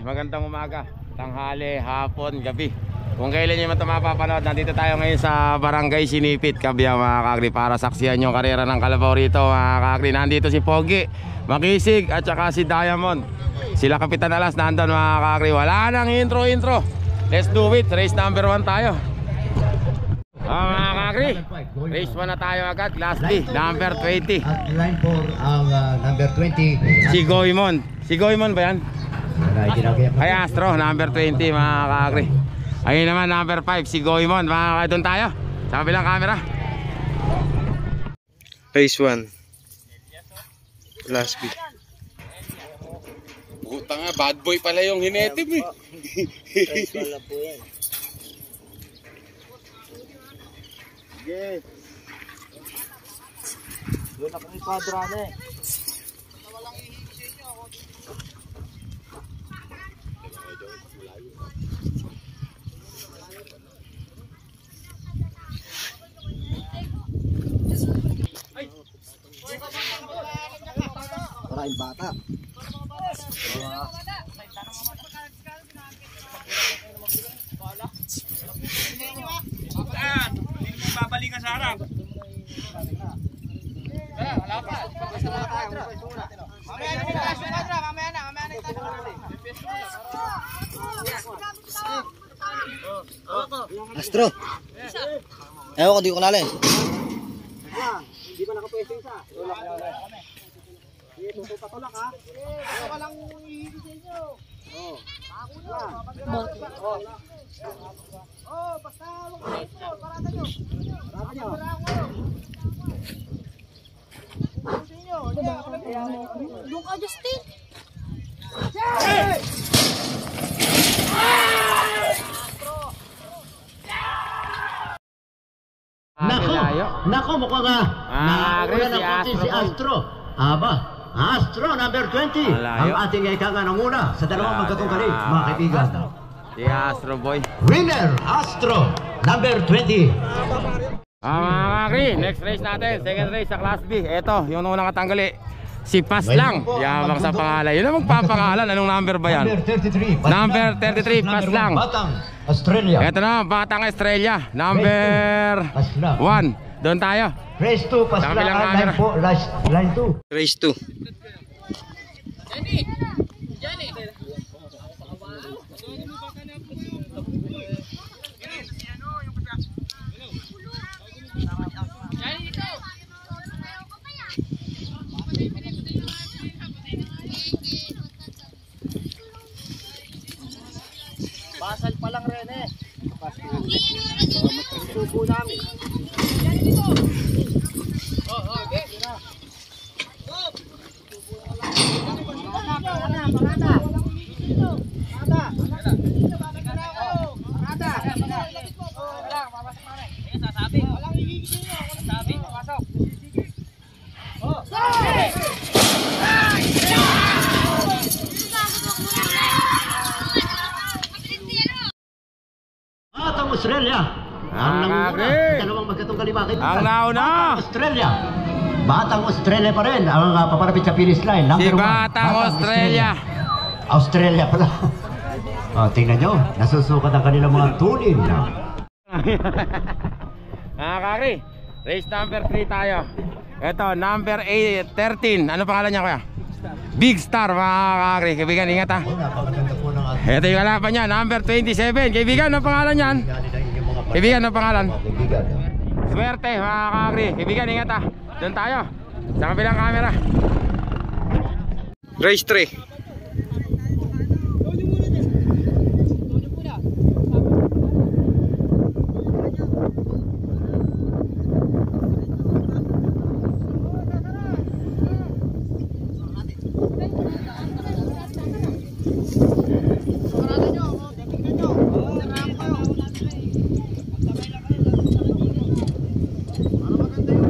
Magandang umaga, tanghali, hapon, gabi. Kung kailan nyo man mapapanood, nandito tayo ngayon sa Barangay Sinipit, Cabiao mga kaagri, para saksiyan yung karera ng kalabaw rito mga kaagri. Nandito si Pogi, Makisig at saka si Diamond. Sila Kapitan Alas nandun mga kaagri. Wala nang intro. Let's do it, race number 1 tayo. Mga kaagri, race 1 na tayo agad, Class B, number 20. At line 4 ang number 20. Si Goemon. Si Goemon ba yan? Ay Astro, number 20 mga kaagri. Ayun naman number 5 si Goemon. Mga doon tayo sa kabilang camera. Phase 1 Class B. Puta nga, bad boy pala yung hinetim eh. Phase 1 lang po yan. Yes. Doon ako yung padra na eh. Maraming bata. Babalik ka sa harap. Wala pa. Mamaya na. Astro. Ewan ko, di ko kalala eh. Hindi pa nakapwesto isa. Ito patulak ha. Walang ihigit sa inyo. Ako na. Basta parada nyo. Doon ka, Justin. Nako, mukhang nakakula ng konti si Astro. Aba, Astro number 20. Ang ating ikaga ng una sa dalawang magkatungkali, mga kaibigan. Si Astro boy. Winner, Astro number 20. Mga kaagri, next race natin, second race sa Class B. Ito, yung unang katanggali, si Pas lang. Yabang sa pangalan. Yun ang magpapangalan. Anong number ba yan? Number 33, Pas lang. Batang Australia. Ito na, Batang Australia. Number 1. Doon tayo. Race 2, Pas lang. Line 4, line 2. Race 2. Basal pa lang rin eh. Subo namin. Australia. Ang dalawang magkatungkali, mga kaibigan. Ang nauna. Australia. Batang Australia pa rin ang paparapit sa finish line. Si Batang Australia. Australia pala. Tingnan nyo, nasusukat ang kanilang mga tunin. Mga kaagri, race number 3 tayo. Ito, number 13. Ano pangalan niya kuya? Big Star mga kaagri. Kaibigan, ingat ha. Ito yung kalaban niya, number 27. Kaibigan, ano pangalan niyan? Kaibigan, ano pangalan? Swerte mga kaagri. Kaibigan, ingat ha. Doon tayo sa kabilang camera. Race 3. Para maganda yung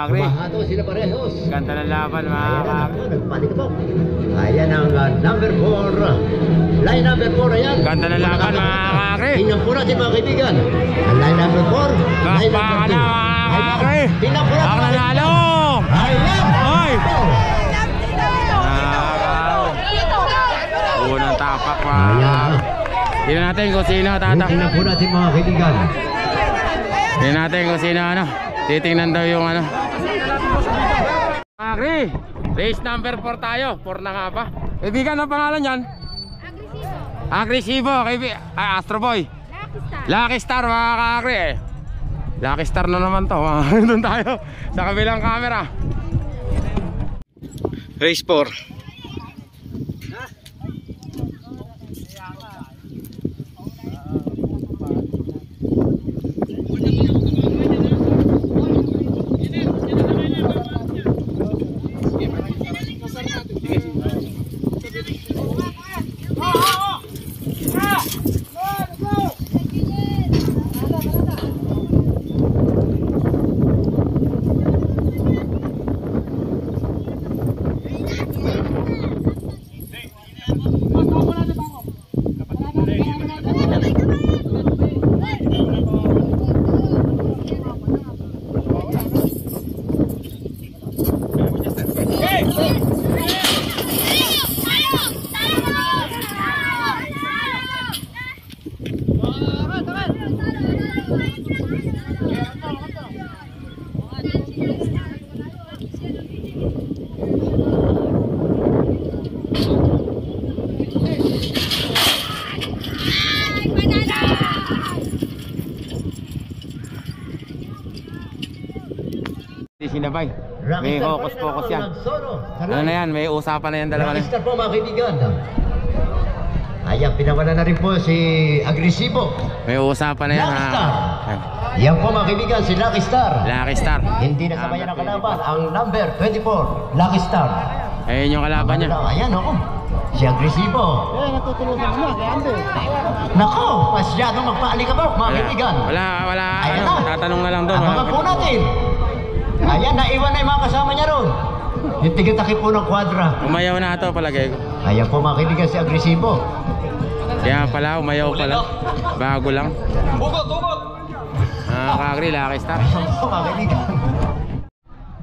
Kakri, Mahado sila parehos. ganda ng laban mga Ayan kakri. ako, nagpalikabok. Ayan ang number 4. Line number 4, ayan. Ganda ng laban mga kakri. Tingnan po natin mga kaibigan. Ang line number 4. Line Baka number na 2. mga kakri. Tingnan po natin. Ang nanalo. Ayan. Hoy! Unang tapak mga Ayan. kakri. Tingnan natin kung sino tata. Tingnan po natin mga kaibigan. Tingnan natin kung sino ano. Titingnan daw yung ano. Kakri, race number 4 tayo. 4 na nga ba? Kaibigan, ang pangalan yan? Agresibo. Astro Boy. Lucky Star mga kakri eh. Lucky Star na naman to. Doon tayo sa kabilang camera. Race 4. Sinabay. May focus yan. Ano na yan? May usapan na yan dalawa na. Rockstar po mga kaibigan. Ayan, pinawala na rin po si Agresibo. May usapan na yan. Lucky Star. Yan po mga kaibigan, si Lucky Star. Lucky Star. Hindi na sabayan ang kalaban. Ang number 24, Lucky Star. Ayun yung kalaban niya. Ayan o. Si Agresibo. Natutulusan mo na, kaya ando. Nako, masyado magpaalikabok mga kaibigan. Wala, Ayan ano, na. tatanong na lang doon. Abangan po natin. Ayan, naiwan na yung mga kasama niya ron. Yung tigatakip po ng kwadra. Umayaw na ito palagay ko. Ayan po mga kaibigan, si Agresibo. Kaya pala, umayaw pala. Bago lang. Mga kakri, Lucky Star. Ayan po mga kaibigan.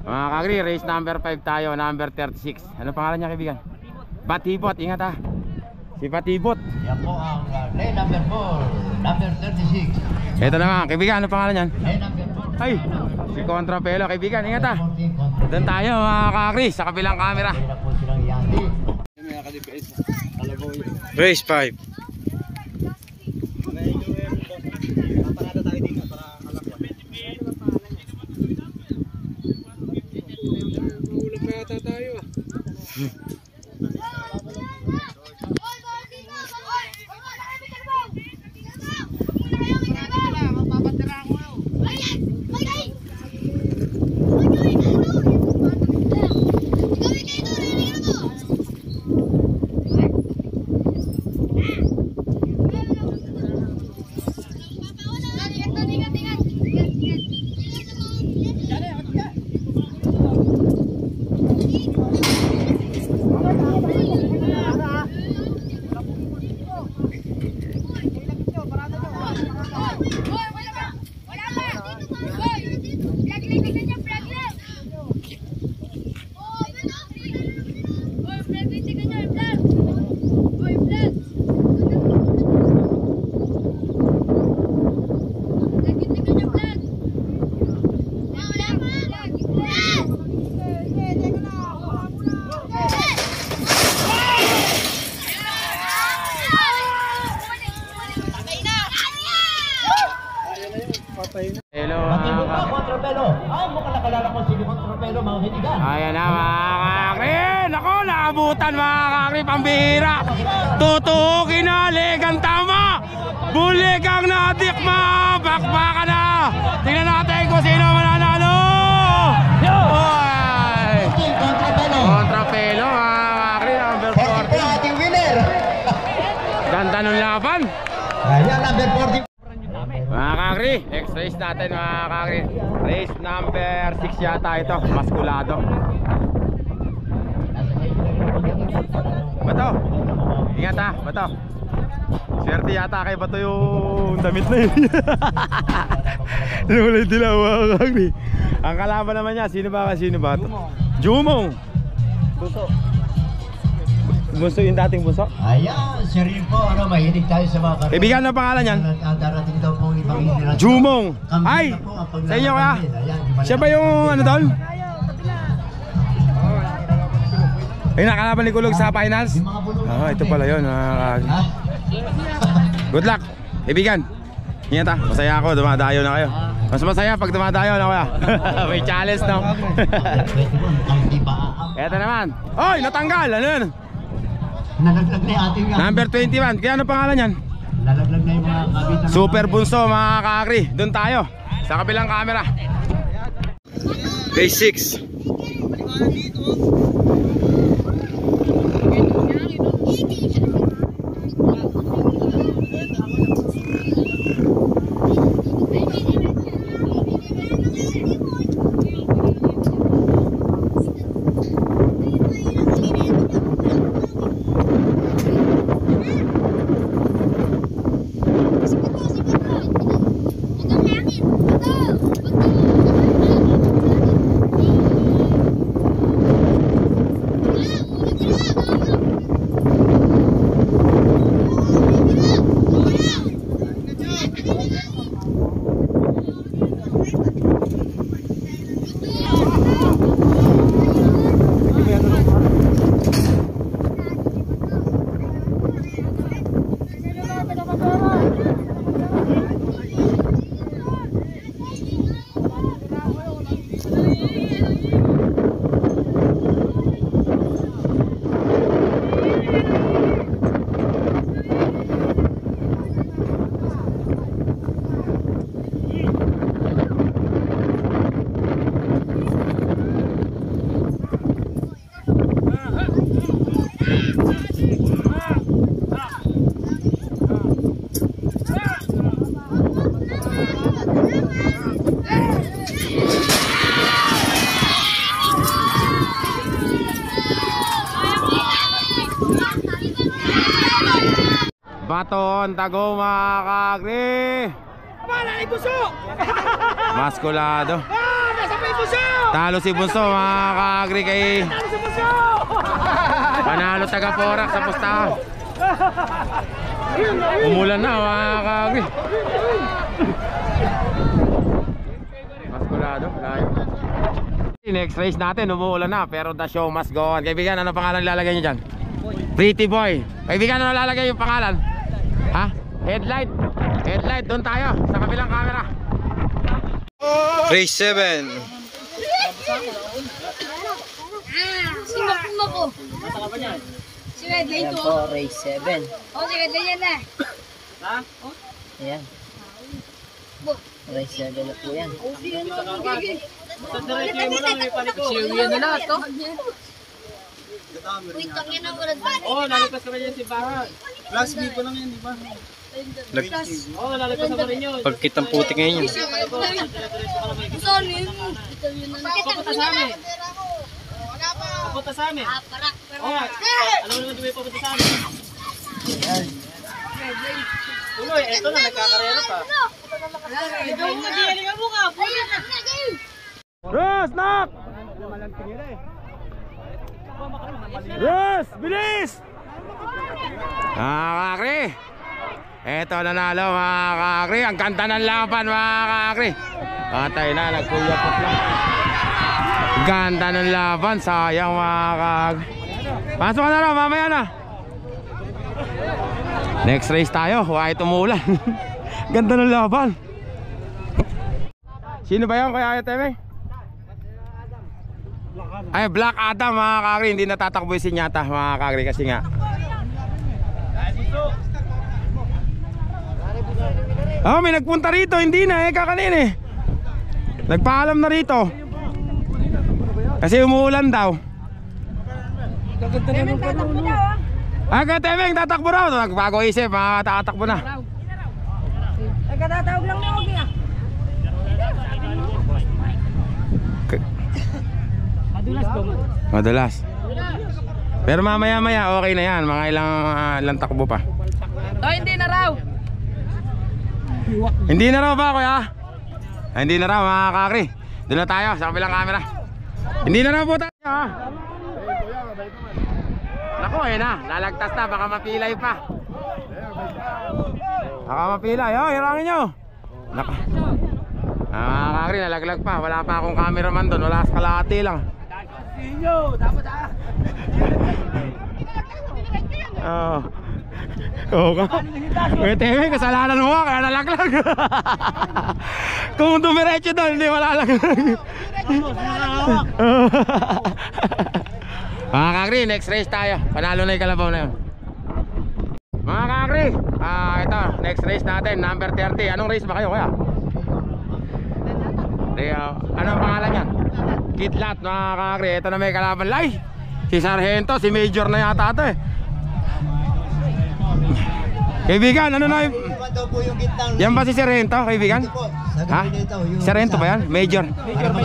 Mga kakri, race number 5 tayo, number 36. Ano pangalan niya kaibigan? Patibot, ingat ha. Si Patibot. Yan po ang lane number 4, number 36. Ito naman, kaibigan, ano pangalan niyan? Lane number 4. Ay, si Contrapelo, kaibigan, ingat ha. 14. Doon tayo mga kakri, sa kabilang camera. Kaya na po silang yandi. Race 5. Hello Matindi mga pa, Contrapelo. Ay, mukhang nakalala ko si Contrapelo, mga kaibigan. Ayan na mga kakri. Ako, naabutan mga kakri, pambihira. Tutukin na, legang tama. Buli kang natikma! Bakbaka na! Tingnan natin kung sino mananalo! Oy! Kontrapelo, mga kakri, number 40. Ating winner. Ganda ng laban. Ayan, number 40. Mga kakri, next race natin mga kakri. Race number 6 yata ito, maskulado. Bato, ingat ha, Bato. Swerte yata kay Bato yung damit na yun. Inulit nila mga kakri. Ang kalaban naman niya, sino ba ito? Jumong. Bunso yung dating bunso? Ayan, sir rin po, mahilig tayo sa mga karera. Ibigan na pangalan yan? Darating daw po ibang inirasyon. Jumong. Kambing Ay, na po ang paglalaban sa inyo ka? din. Ayan, Siya ba yung ano doon? Ay, nakalaban ni Kulog sa finals? Yung mga bulong. Ito pala yun. Ha? Good luck, ibigan. Ingat ha, masaya ako, dumadayo na kayo. Mas masaya pag dumadayo na kuya. May challenge no. Eto naman. Oy, natanggal, ano yun? Nalaglag na yung ating Number 21, kaya ano pangalan yan? Nalaglag na yung mga kabitan. Super bunso mga kakri. Doon tayo, sa kabilang camera. Race 6. Baton, Tago mga kakri. Malaki Bunso! Maskulado. Nasa pa yung Bunso! Talo si Bunso mga kakri kay Talo si Bunso! Panalo taga Porac sa pustahan. Umulan na mga kakri. Maskulado, layo. Next race natin, umuulan na pero the show must go on. Kaibigan, ano pangalan nilalagay niyo dyan? Pretty Boy. Kaibigan, ano lalagay yung pangalan? Ha? Headlight. Headlight, doon tayo sa kabilang camera. Race 7. Sino ko? Si Red Lane to. Po, race 7. Oh, si Red Lane yan na. Ayan. Race 7 na po yan. Siya na lahat to. Wait, tangin na ulit. Oo, nalipas ka ba dyan si Bahan? Last week ko lang yan, di ba? Oo, nalipas ka ba rin yun? Pagkitang putik ngayon yun. Sorry. Papunta sa amin. Papunta sa amin. Parak. Oo nga. Alam mo naman di ba yung papunta sa amin? Uloy, eto na, nagkakarera pa. Ito mo diyaling mo ka. Ros, knock! Ros, bilis! Mga kakri, eto nanalo mga kakri. Ang ganda ng laban mga kakri. Patay na, nagkuyapot lang. Ganda ng laban, sayang mga kakri. Pasok ka na raw, mamaya na. Next race tayo, huwag tumulan. Ganda ng laban. Sino ba yun kaya Teme? Ay, Black Adam mga kakri. Hindi natatakbo yung sinyata mga kakri kasi nga Oh, may nagpunta rito, hindi na kakanin eh. Nagpaalam na rito. Kasi umuulan daw. Temeng, tatakbo raw. Nagbago isip, tatakbo na. Nagkatatawag lang na okay ah. Madulas. Pero mamaya-maya okay na yan. Mga ilang takbo pa. Hindi na raw. Hindi na raw ba, kuya? Hindi na raw, mga kakri. Doon na tayo sa kabilang camera. Hindi na raw po tayo, ha? Naku, na. Lalagtas na, baka mapilay pa. Baka mapilay, hirangin nyo. Naku. Mga kakri, nalaglag pa. Wala pa akong cameraman doon. Wala sa kalahati lang. Oo ka. Teme, kasalanan mo kaya nalaglag. Kung dumiretso doon, hindi malalaglag. Mga kakri, next race tayo. Panalo na yung kalabaw na yun. Mga kakri, ito, next race natin, number 30. Anong race ba kayo kaya? Anong pangalan yan? Kidlat, mga kakri. Ito na may kalaban. Ay, si Sargento, si Major na yata ito eh. Kaibigan, ano na yung... Yan ba si Sargento, kaibigan? Ha? Sargento ba yan? Major?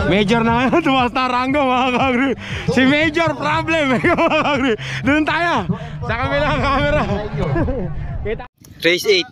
Major na ngayon, tumaas na rango, mga kakri. Si Major, problem eh, mga kakri. Doon tayo, sa kabilang camera. Race 8.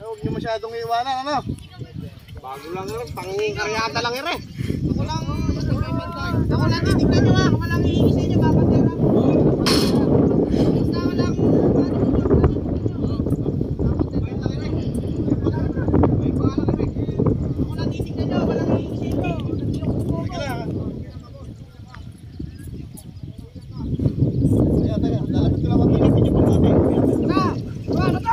Huwag niyo masyadong iwanan, ano? Bago lang yun, pang-karyata lang yun eh. Ako lang, ako lang, titignan nyo nga, ako lang hihingi sa inyo, babantay lang. Basta ako lang, ako lang titignan nyo, ako lang hihingi sa inyo. Teka, lalapit ko lang mag-inipin nyo pa natin. Teka, ano to?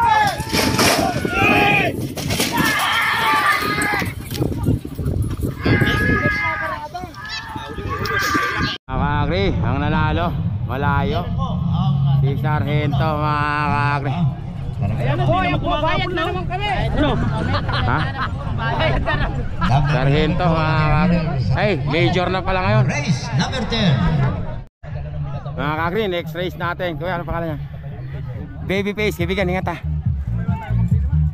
Kakri, ang nanalo, malayo. Si Sargento, mga kakri. Bayad na naman kami. Ha? Sargento, mga kakri. Ay, Major na pala ngayon. Race number 10. Mga kakri, next race natin. Kuya, ano pangalan niya? Babyface, kaibigan, ingat ha.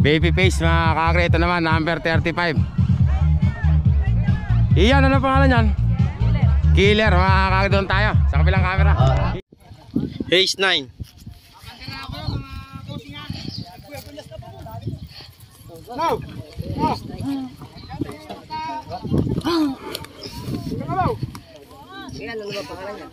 Babyface, mga kakri. Ito naman, number 35. Iyan, ano pangalan niyan? Killer, mga kakri, doon tayo. Sa kabilang camera. Race 9. No! Kaya ano ba pangalan niya?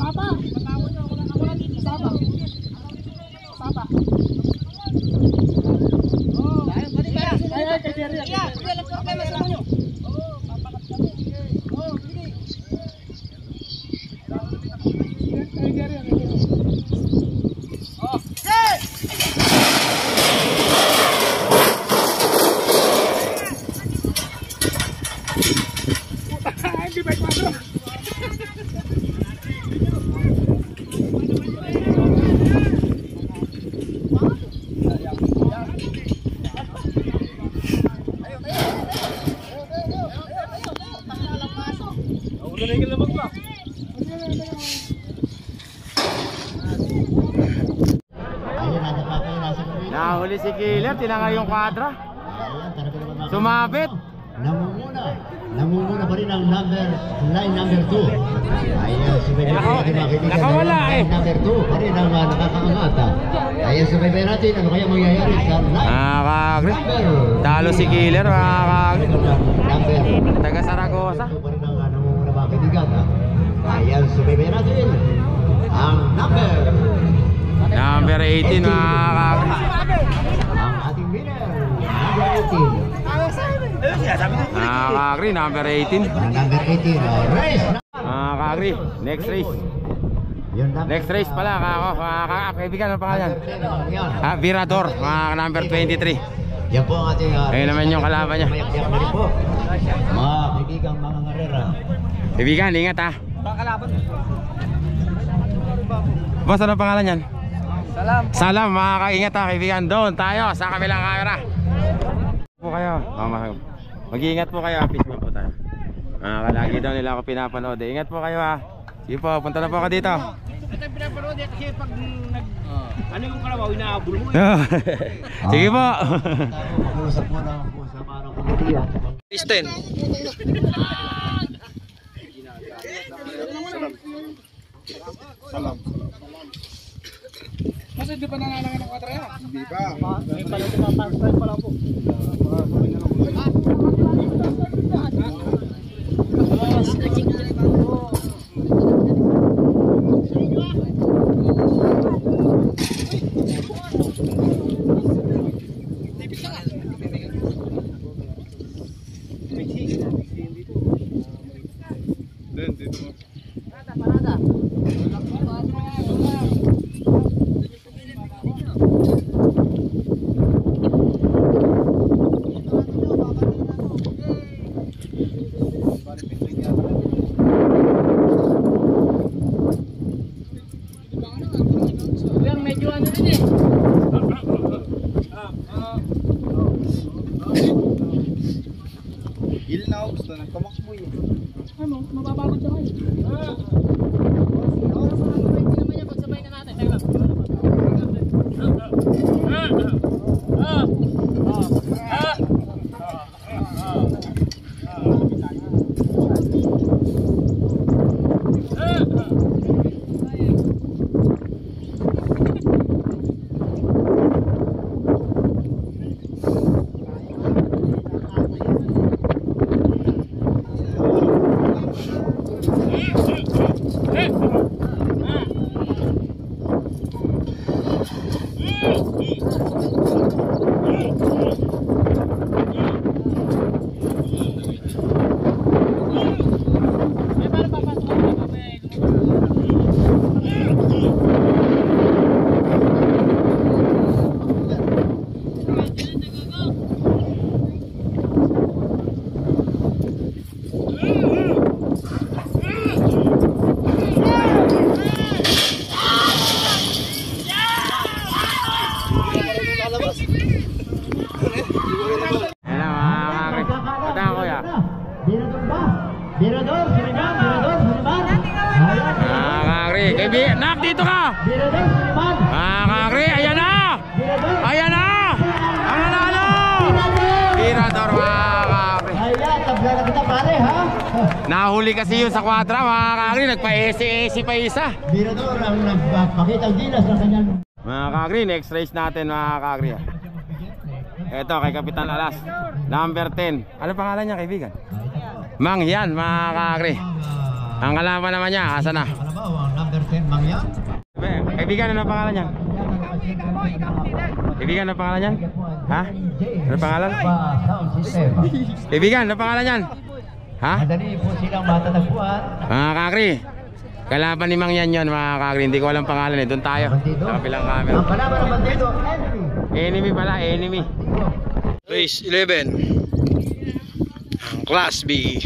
Sapa! Patawon nyo, wala dito. Sapa! Sapa! Nahuli si Killer, tinangay yung kwadra. Ayan, talaga naman mga Sumabit. Namumuna pa rin ang line number 2. Ayan, sumaybay natin mga kaibigan. Nakawala Line number 2 pa rin ang nakakaangat. Ayan, sumaybay natin. Ano kaya mangyayari sa line Kagri. number? Talo si Killer, Kagri. Number. Taga Saragosa. Ito pa rin ang namumuna mga kaibigan. Ayan, sumaybay natin. Ang number. Number 18, Kagri. Ang ating winner. Number 18. Kagri, number 18. Ang number 18. Race. Kagri, next race. Yun, number- Next race pala, kaibigan, ano pangalan? Yan. Virador, number 23. Yan po ang ating Ayun naman yung kalaban niya. mayak-yak na rin po. Mga kaibigang mga ngarera. Kaibigan, ingat ha. Boss, ano pangalan yan? Salam, makakaingat ha kaibigan. Doon tayo sa kabilang camera. Po kayo. Mag-iingat po kayo. Peace po tayo. Lagi daw nila ako pinapanood. Ingat po kayo ha. Sige po, punta na po ako dito. Ito yung pinapanood kasi pag ano yung kalabaw, inaabol mo. Sige po. Mag-uusap mo na po sa parang kumitiya. Kristen. Kasi di pa nangalangan ng 4 yan? Hindi pa. May pala tumapang pala po. Gil na ako, gusto na tumakbo yun. Ano? Mababagod siya kayo. Mirador, Suliman, Mirador, Suliman. Kagri, kaibigan, nak dito ka. Mirador, Suliman. Kagri, ayan na. Ayan na. Ang nanalo. Mirador, Kagri. Ayan, tabla na kita pare ha. Nahuli kasi yun sa kwadra, mga Kagri. Nagpa-esi-esi pa isa. Mirador ang nagpakita ang gilas ng kanyang. Mga Kagri, next race natin, mga Kagri. Ito, kay Kapitan Alas. Number 10. Ano pangalan niya, kaibigan? Mang Yan, mga Kagri. Ang kalaban naman niya, asa na? Kalabaw, ang number 10, Mangyan. Kaibigan, ano pangalan niya? Kaibigan, ano pangalan niyan? Ha? Ano pangalan? Sound system. Kaibigan, ano pangalan niyan? Ha? Madali po silang matatagpuan. Mga Kagri, kalaban ni Mang Yan yun, mga Kagri. Hindi ko alam pangalan eh. Doon tayo, sa kabilang camera. Ang kalaban naman dito, Enemy pala, enemy. Race 11. Class B.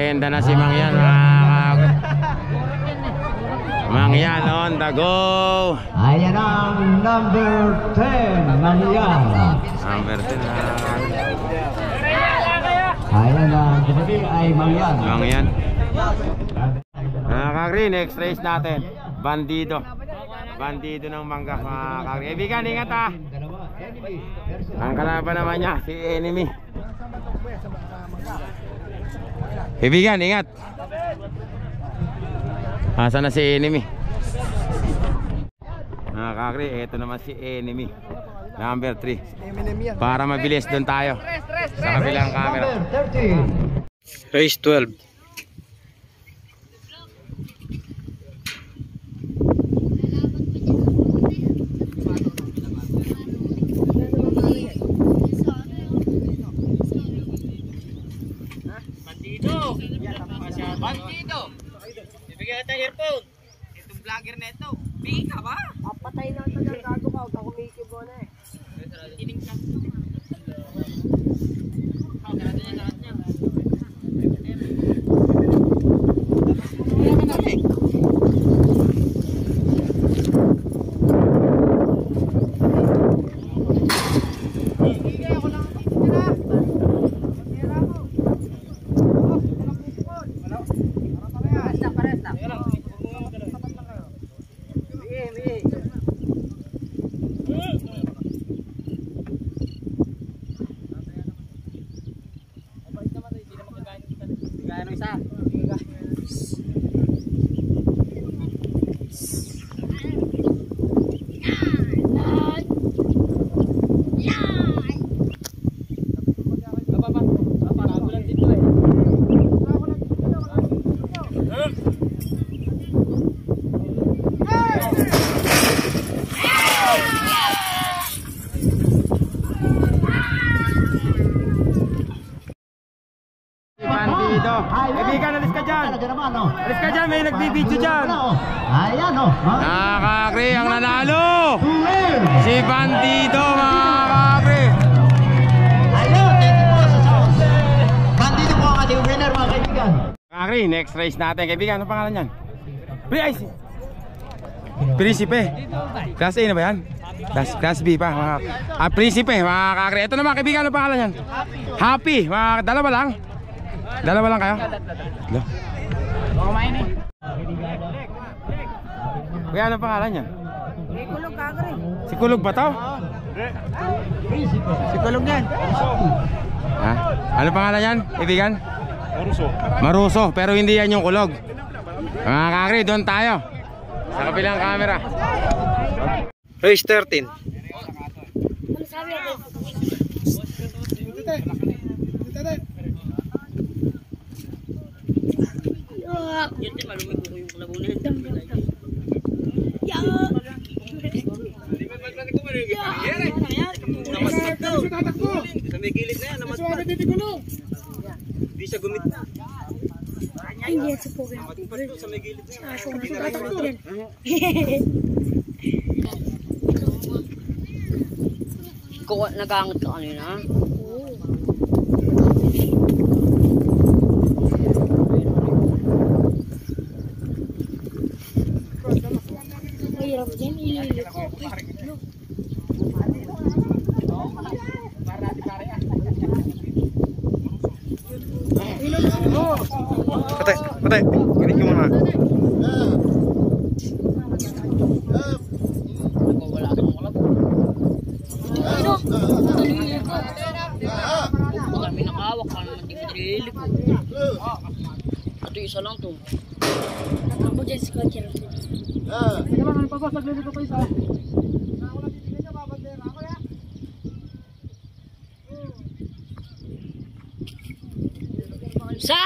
Nagmerenda na si Mangyan, mga kakri. Mangyan on the go. Ayan ang number 10, Mangyan. Number 10 na. Ayan ang gabi ay Mangyan. Mangyan. Mga kakri, next race natin. Bandido. Bandido ng Mangga, mga kakri. Kaibigan, ingat ha. Ang kalaban naman niya, si Enemy. Kaibigan, ingat. Asan na si Enemy? Mga kakri, eto naman si Enemy. Number 3. Para mabilis doon tayo sa kabilang camera. Race 12. Bandido! Ibigay natin earphone. Itong vlogger na ito. Bigay ka ba? Papatay na ito ng gago ka. Huwag ako kumikib mo na eh. Ining ka. Sarado niya, sarado niya. Kaya ka natin. Ibigay ako lang dito na. Pagkira mo. Paresta. Bandido. Kaibigan, alis ka dyan. Alis ka dyan, may nagbibidyo dyan. Ayan o. Nakakakri, ang nanalo. Si Bandido, mga kakri. Ayun, thank you po sa sound. Bandido po ang ating winner, mga kaibigan. Kakri, next race natin. Kaibigan, ano pangalan yan? Prinsipe. Class A na ba yan? Class B pa. Prinsipe, mga kakri. Ito naman, kaibigan, ano pangalan yan? Happy. Dalawa lang. Dalawa lang kayo? Dalawa. Kumain eh. Kaya ano pangalan yan? Si Kulog kakri. Si Kulog ba to? Si Kulog yan. Ha? Ano pangalan yan, kaibigan? Maruso, pero hindi yan yung Kulog. Mga kakri, doon tayo sa kabilang camera. Race 13. Yun din, malumig ko yung kalabunan. Sa may gilid na yan, namatpat. Di siya gumit na. Hindi yan sa program. Namatpat sa may gilid na yan. Ikaw nag-aangat ka kanina? Mahirap dyan, ililiko. Patay. Ganit ko muna. Wala akong malap. Ano? Naliliko. Kung kami nakawak ka naman, di ko nililiko. Ito isa lang to. Ako dyan si Coach. Sa!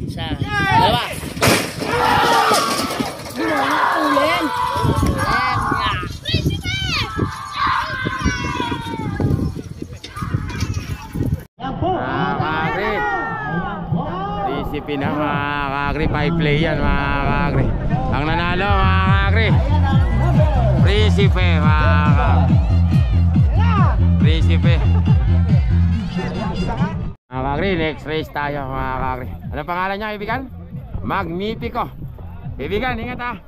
Sa! Dalawa! Ulen! Yan po. Kakri. Recipe na, mga kakri. 5 play yan, mga kakri. Ang nanalo, mga kakri. Recipe, mga kakri. Recipe. kakri, next race tayo mga kakri. Ano pangalan niya kaibigan? Magnifico. Kaibigan, ingat ha.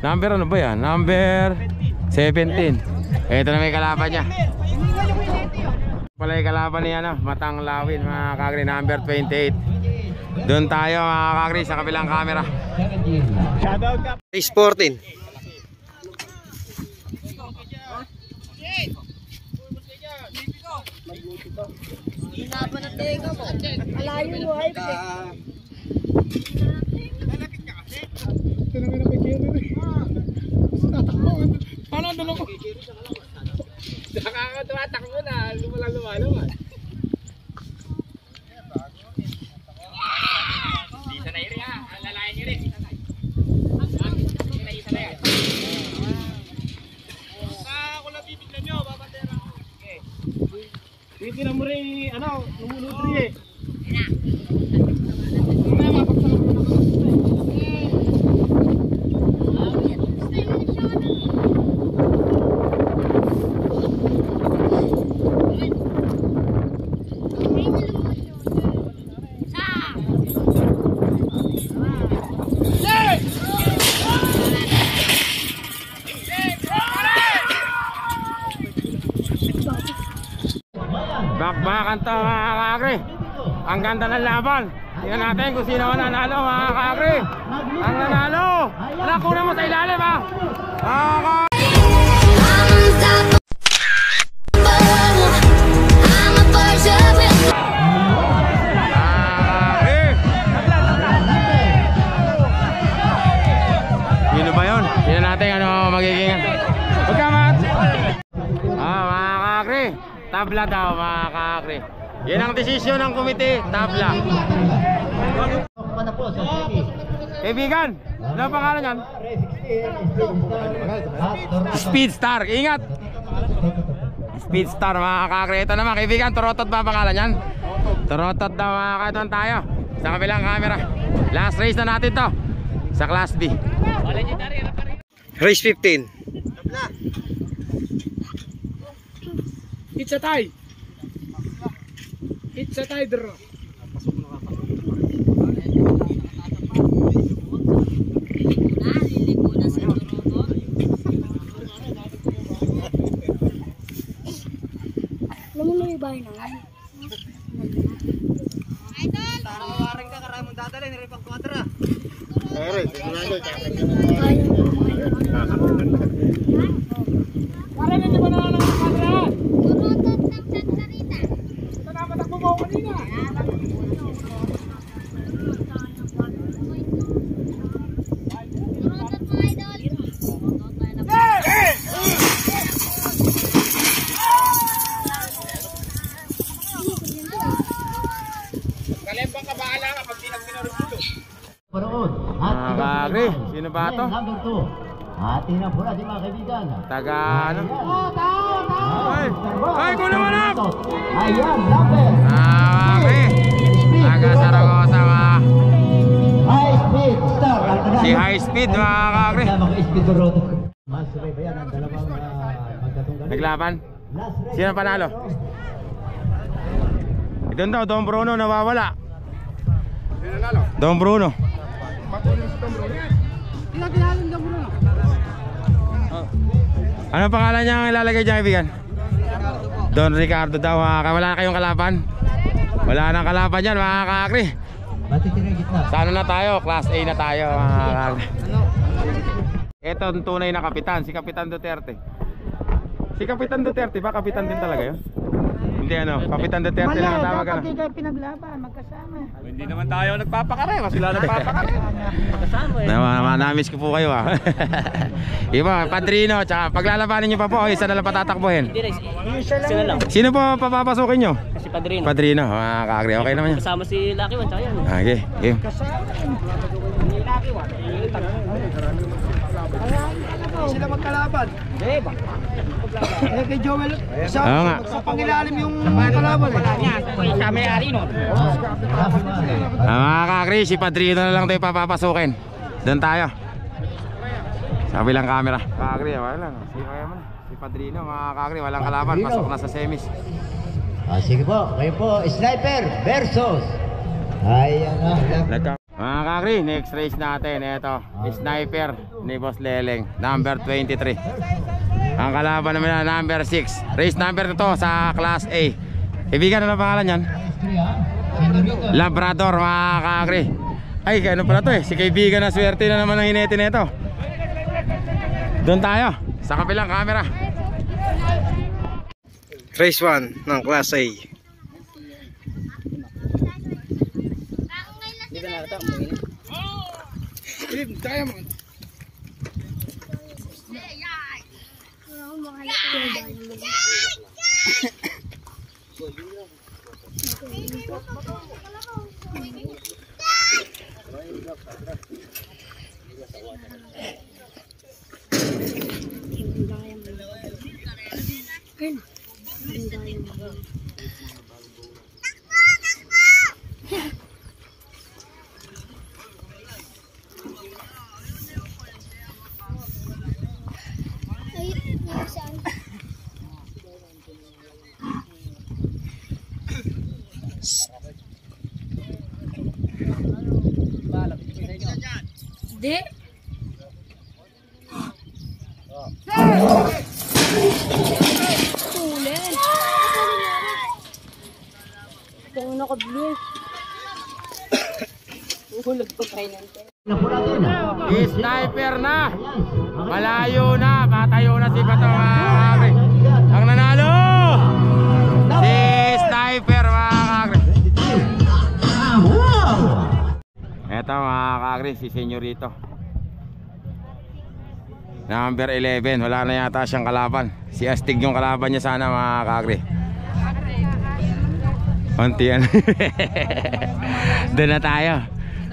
Number ano ba yan? Number 17. Ito na may kalaban niya. Pala yung kalaban niya no? Matang Lawin mga kakri, number 28. Doon tayo mga kakri sa kabilang camera. Shoutout ka. Race 14. Hinapan ng tega mo. Malayo mo, ay. Paano ang dalawa? Nakakatatakbo na. Lumalang. Di sanay rin ha. Lalayan nyo rin. Di sanay. Kung nabibiglan nyo, babandera. Hindi na mo rin, lumunod rin eh. Bakbakan to mga kakri. Ang ganda ng laban. Tingnan natin kung sino ang nanalo mga kakri. Ang nanalo. Nakuna mo sa ilalim ha. Sino ba yun? Tingnan natin ano magiging. Pagkamat. Mga kakri. Tabla daw mga kakri. Yan ang desisyon ng komite. Tabla. Kaibigan, ano ang pangalan yan? Speed Star. Ingat. Speed Star mga kakri. Ito naman kaibigan, Torotot ba ang pangalan yan? Torotot daw mga kakri. Tayo sa kabilang camera. Last race na natin to sa Class B. Race 15. It's a tie. It's a tie draw. Alam mo na yung bahay na. Tarawarin ka, karamong dadalhin, niripag kwadra. Para hindi ba naman ang kamera? Ito na matakbo mo kanina. Kalembang ka bahala ka pag di nagpinarulo. Kakri, sino ba ito? Number 2. Tingnan po natin mga kaibigan. Taga ano? Ay, kulang manap! Ayan, number. Kakri, taga Saragosa mga. High Speed Star. Si High Speed mga kakri. Mga Speed Road. Mas subaybayan ang dalawang magkatunggali. Naglaban. Last race. Sino panalo? Doon daw, Don Bruno nawawala. Don Bruno. Ano pangalan niya ang ilalagay dyan kaibigan? Don Ricardo daw. Wala na kayong kalaban. Wala nang kalaban dyan mga kakri. Matitira gitna. Sa ano na tayo? Class A na tayo mga kakri. Ito ang tunay na kapitan, si Kapitan Duterte. Si Kapitan Duterte ba? Kapitan din talaga yun? Hindi ano, Kapitan Duterte lang ang tawag ano. Hindi kayo pinaglaban, magkasama. Hindi naman tayo nagpapakare, sila nagpapakare. Na-miss ko po kayo ah. Iba, Padrino, tsaka paglalabanin nyo pa po, isa na lang patatakbuhin. Sila lang. Sino po papapasukin nyo? Si Padrino. Padrino, mga kakri, okay naman yun. Kasama si Lucky One, tsaka yan. Okay, game. Sila magkalaban. Kay Joel, Oo nga. sa pangilalim yung kalaban. Kami ari nun. Mga kakri, si Padrino na lang tayo papapasukin. Doon tayo. Sa kabilang camera. Kakri, wala lang. Si Padrino, mga kakri, walang kalaban. Pasok na sa semis. Sige po, kayo po, Sniper versus. Ayan na. Mga kakri, next race natin, ito, Sniper ni Boss Leleng, number 23. Ang kalaban naman na number 6. Race number to sa Class A. Ibigan, ano pangalan yan? Labrador, mga kakri. Ay, ano pala to eh, si kaibigan na swerte na naman ang hinete nito. Doon tayo, sa kabilang camera. Race 1 ng Class A. Di ba nakita mo yun? Diamond. Di. Tulen. Kung naka-blue. Hulog ko kayo nante. Sniper na. Malayo na, matayo na si Bato, mga kakri. Ang nanalo, si Sniper, mga kakri. Eto, mga kakri, si Senyorito, number 11. Wala na yata siyang kalaban. Si Astig yung kalaban niya sana, mga kakri. Kontian. Doon na tayo.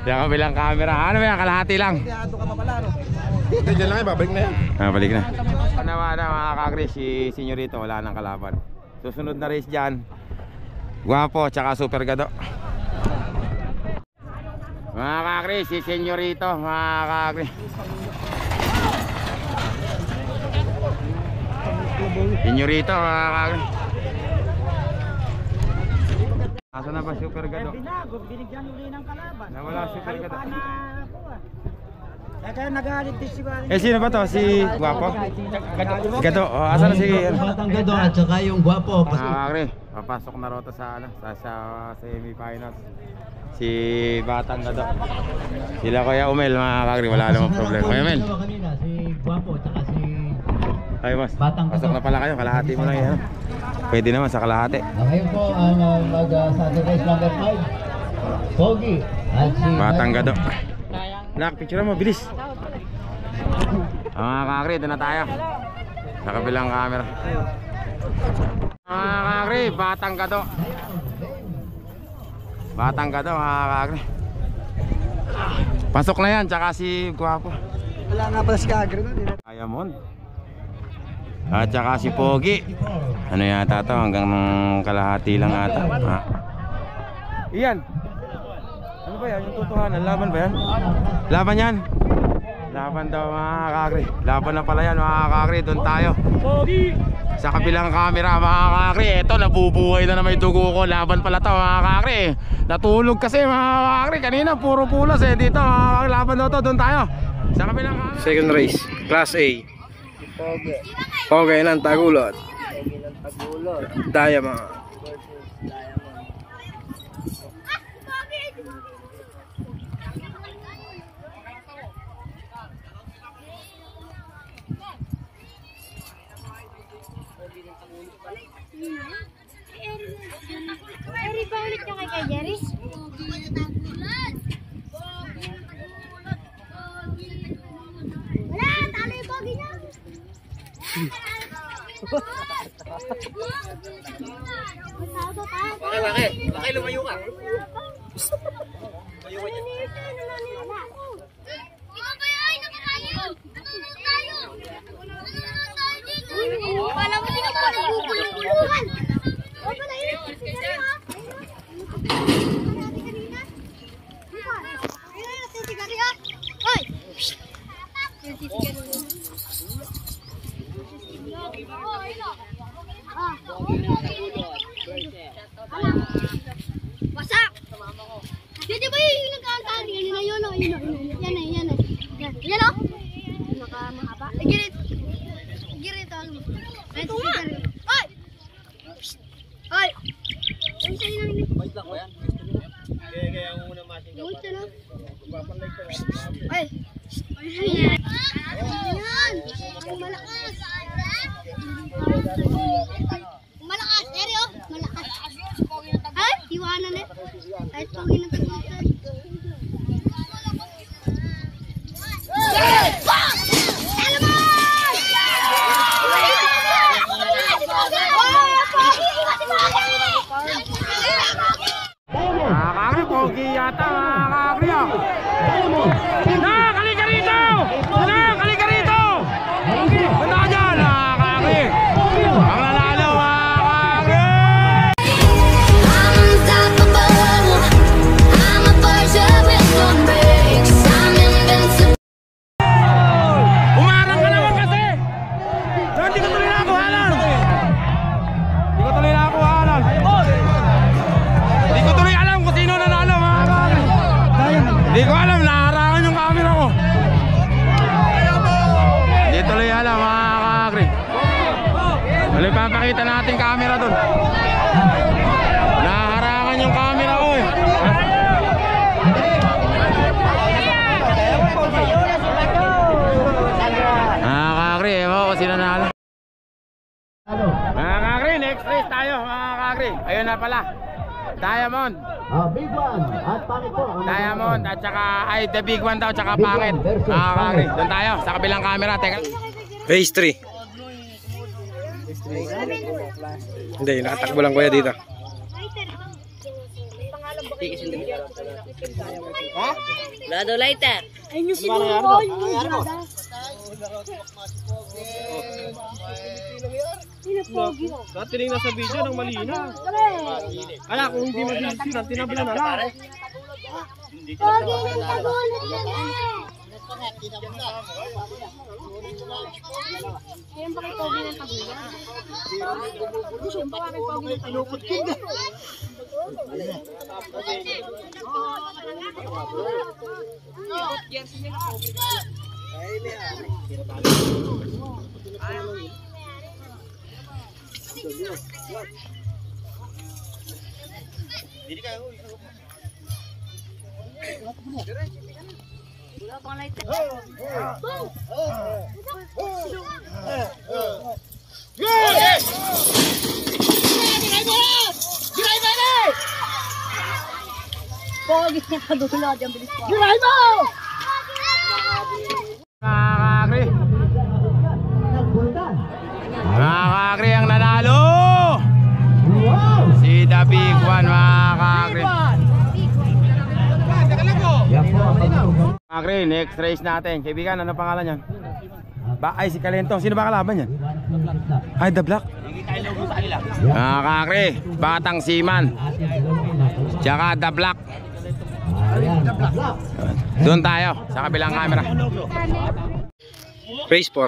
Yung kabilang camera. Ano ba yan? Kalahati lang. Hindi, dyan lang babalik na yan. Balik na. Nawa na, mga kakri, si Senyorito wala nang kalaban. Susunod na race dyan, Guwapo tsaka Super Gado. Mga kakri, si Senyorito, mga kakri. Senyorito, mga kakri. Asa na ba Super Gado? Binigyan uli ng kalaban. Nawala Super Gado. Kaya nagalit din si Bali. Sino ba to? Si Guwapo? Gado. Oh, asa na si Batang Gado at saka yung Guwapo. mga kakri, papasok na rota sa semi-finals. Si Batang Gado. Sila Kuya Umel, mga kakri, wala namang problema. Kuya Umel. Kanina, si Guwapo at saka si Ay boss, Batang pasok na pala kayo, kalahati mo lang yan. Pwede naman sa kalahati. ngayon po ang sa race number 5. Pogi at si Batang Gado. Nak, picture mo, bilis. Mga kakri, doon na tayo. Sa kabilang camera. Mga kakri, Batang Gado. Batang Gado, mga kakri. Pasok na yan, tsaka si Guwapo. Wala nga pala si Kagre. Diamond. At saka si Pogi. Ano yata to, hanggang kalahati lang ata. Iyan. Ano ba yan? Yung totohanan, laban ba yan? Laban yan? Laban daw, mga kakri. Laban na pala yan, mga kakri. Doon tayo. Sa kabilang camera, mga kakri. Eto, nabubuhay na may dugo ko. Laban pala to, mga kakri. Natulog kasi, mga kakri. Kanina puro pulas eh. Dito, mga kakri. Laban daw to, doon tayo. Sa kabilang camera. Second race, Class A. Pogi ng Tagulot. Diamond. Eri pa ulit yung kay Jerry? Wala, talo yung pogi niya. Bakit? Bakit lumayo ka? Wala mo din ako nagugulong-gulungan. Dito ba yung nagkakali? Yan o. Yan o. Nakamahaba. Girit. Ito nga. Ay! Ay! Ang sa'yo na rin. Bait lang ba yan? Kaya ang muna masin ka pa. Ay! Ayan! Ayan! Ang malakas! Malakas! Seryo? Malakas! Ay! Iwanan eh! Ay! Tugi na pagkakal! Kakri, pogi yata mga kakri ah. Halika rito! Halika rito! Punta ka dyan mga kakri. Ang nanalo mga kakri! Umarang ka naman kasi! Hindi ko tuloy nakuhanan! Hindi ko tuloy nakuhanan! Hindi ko tuloy alam kung sino nanalo mga kakri. Hindi ko alam, naharangan yung camera ko. Hindi tuloy alam mga kakri. Wala papakita natin camera dun. Naharangan yung camera ko eh. Mga kakri, ewan ko kung sino nanalo. Mga kakri, next race tayo mga kakri. Ayun na pala, Diamond. Big one at pangit po. Diamond at saka ay the big one daw tsaka pangit. Ah, kakri. Doon tayo sa kabilang camera. Teka. Phase 3. Hindi, nakatakbo lang kuya dito. Lado lighter. Ayun yung siguro. Dati rin nasa video ng malina. Kaya kung hindi mabilis, tinabla na lang. Pogi ng tagulat yan eh. Siyempre kay Pogi ng tagulat. Siyempre kay Pogi ng talukot ko. Wala pang lighter. Pogi ng tagulat yan, bilis pa. Mga kakri. Mga kakri ang nanalo. Si the big one mga kakri. Kakri, next race natin. Kaibigan, ano pangalan yan? Ay, si Kalentong. Sino ba kalaban yan? Ay, The Black. Mga kakri, Batang Siman. Tsaka The Black. Doon tayo sa kabilang camera. Race 4.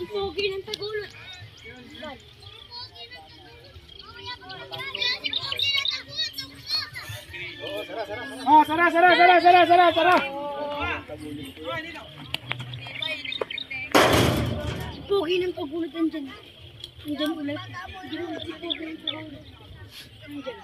Pogi ng tagulat. Ah, sara. Pogi ng tagulat andyan. Andyan ulit. Andyan ulit si Pogi ng tagulat. Andyan.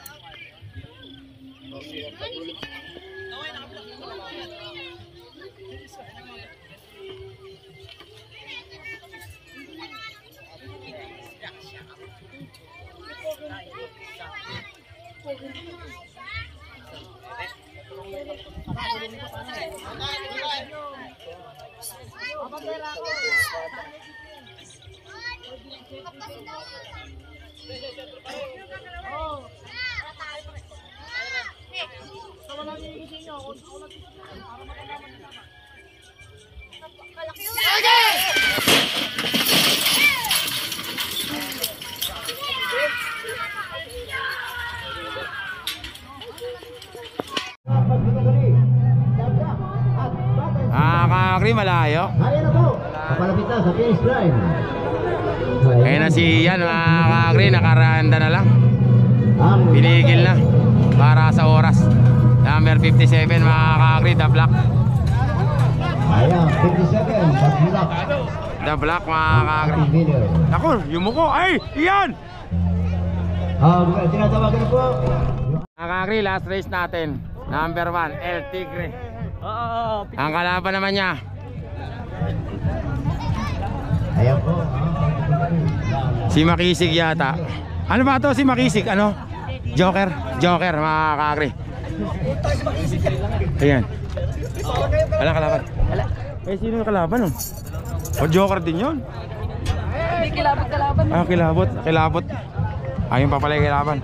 malayo. Ayan na po. Papalapit na sa finish line. Kaya na si Ian mga kakri, nakaranda na lang. Ang Pinigil na para sa oras. Number 57 mga kakri, The Black. Ayan, 57. Pag-block. The Black mga kakri. Winner. Ako, yung muko. Ay, Ian! Tinatawagan na po. Mga kakri, last race natin. Number 1, El Tigre. Ang kalaban naman niya. Ayan po. Si Makisig yata. Ano ba to si Makisig? Ano? Joker. Joker mga kakri. Ayan. Wala kalaban. Wala. Eh sino yung kalaban nun? O Joker din yun. Hindi kilabot-kalaban. Ah, kilabot. Kilabot. Ayun pa pala yung kilaban.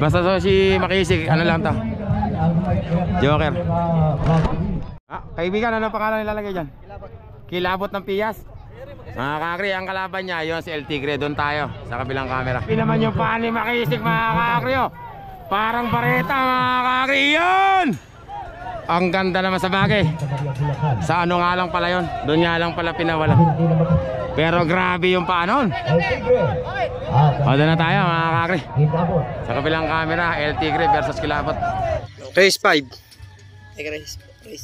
Basta so si Makisig, ano lang to? Joker. Ah, kaibigan, ano pangalan nilalagay dyan? Kilabot ng Piyas. Mga kakri, ang kalaban niya, yun si El Tigre. Doon tayo, sa kabilang camera. Pinaman yung paan ni Makisig mga kakri, oh. Parang bareta mga kakri, yun! Ang ganda naman sa bagay. Sa ano nga lang pala yun? Doon nga lang pala pinawala. Pero grabe yung paa nun. O, doon na tayo mga kakri. Sa kabilang camera, El Tigre versus Kilabot. Race 5. Race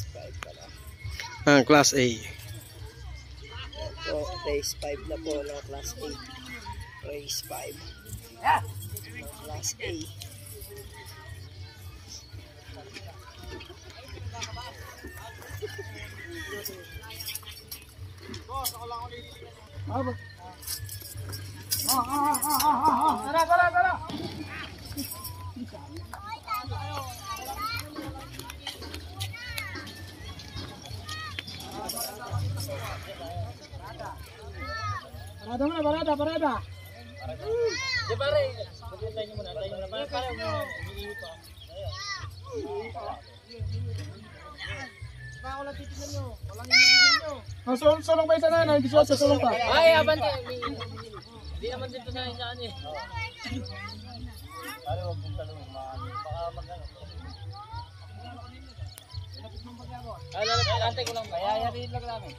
5 pala. Class A. So, race 5 na po ng class A. Race 5. Class A. Parada. Di pare. Tayo nyo muna. Pare. Baka wala titignan nyo. Walang hinihingi nyo. Sulong ba isa na? Hindi siya sulong pa. Ay, abante. Hindi naman dito sa isaan eh. Pare, huwag mong talong. Baka mag-ano. Antay ko lang. Ayayarin lang namin.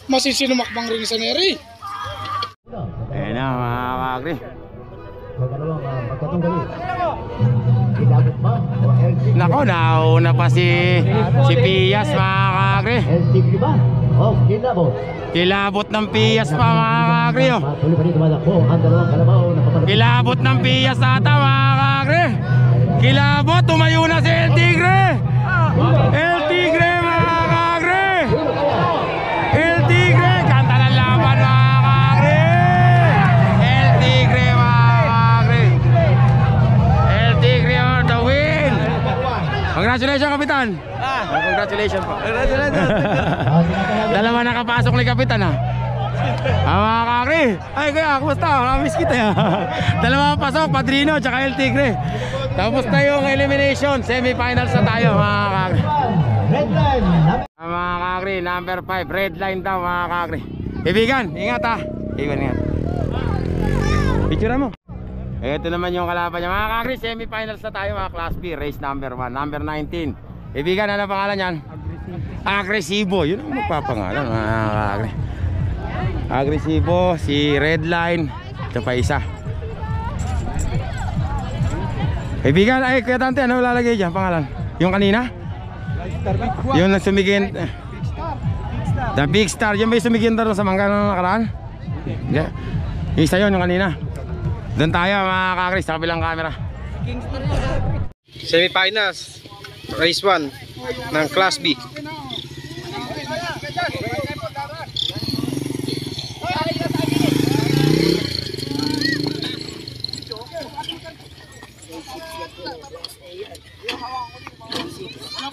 Masisinumakbang rin sa Neri. Ayan na mga kakri. Magdalawang magkatunggali. Kilabot ba? O El Tigre? Nako, nauna pa si Piyas mga kakri. El Tigre ba? O Kilabot? Kilabot ng Piyas pa mga kakri, oh. Patuloy pa rin tumatakbo ang dalawang kalabaw na papalapit. Kilabot ng Piyas ata mga kakri. Kilabot, tumayo na si El Tigre. El Tigre mga kakri. El Tigre, ganda ng laban mga kakri. El Tigre mga kakri. El Tigre on the win. Congratulations Kapitan. Congratulations po. Dalawa nakapasok ni Kapitan ha. Mga kakri. Ay kaya, kumusta? Namiss kita ya. Dalawa pasok, Padrino tsaka El Tigre. Tapos na yung elimination. Semifinals na tayo mga kakri. Red line. Mga kakri, number 5. Red line daw mga kakri. Ibigan, ingat ha. Ingat. Picture mo. Ito naman yung kalaban niya. Mga kakri, semifinals na tayo mga class B. Race number 1. Number 19. Ibigan, ano pangalan yan? Agresibo. Yun ang magpapangalan mga kakri. Agresibo, si Red Line. Ito pa isa. Ibigan, ay Kuya Dante, ano lalagay dyan pangalan? Yung kanina? Yung sumigin. The Big Star. Yung ba yung sumigin doon sa mangga ng nakaraan? Yeah. Isa yun yung kanina. Doon tayo mga kakri sa kabilang camera. Semifinals. Race 1 ng Class B.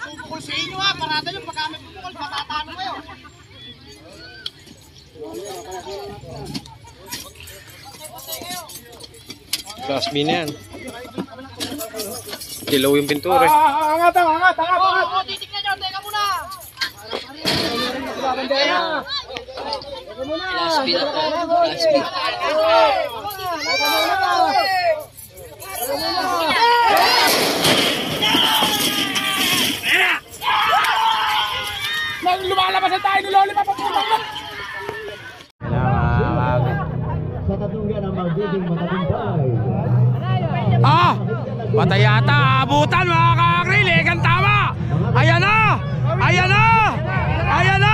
Pupukol sa inyo ha, parada nyo, pag kami pupukol, patatano kayo. Class B na yan. Dilaw yung pintura. Angat! Oo, titignan nyo, teka muna. Class Class B na po. Class B. Lumalabas na tayo ni Loli papaputang na. Sa tatunggan ang magiging matagumpay. Ah! Patay yata, abutan mga ka-agree, legan tama! Ayan na! Ayan na! Ayan na!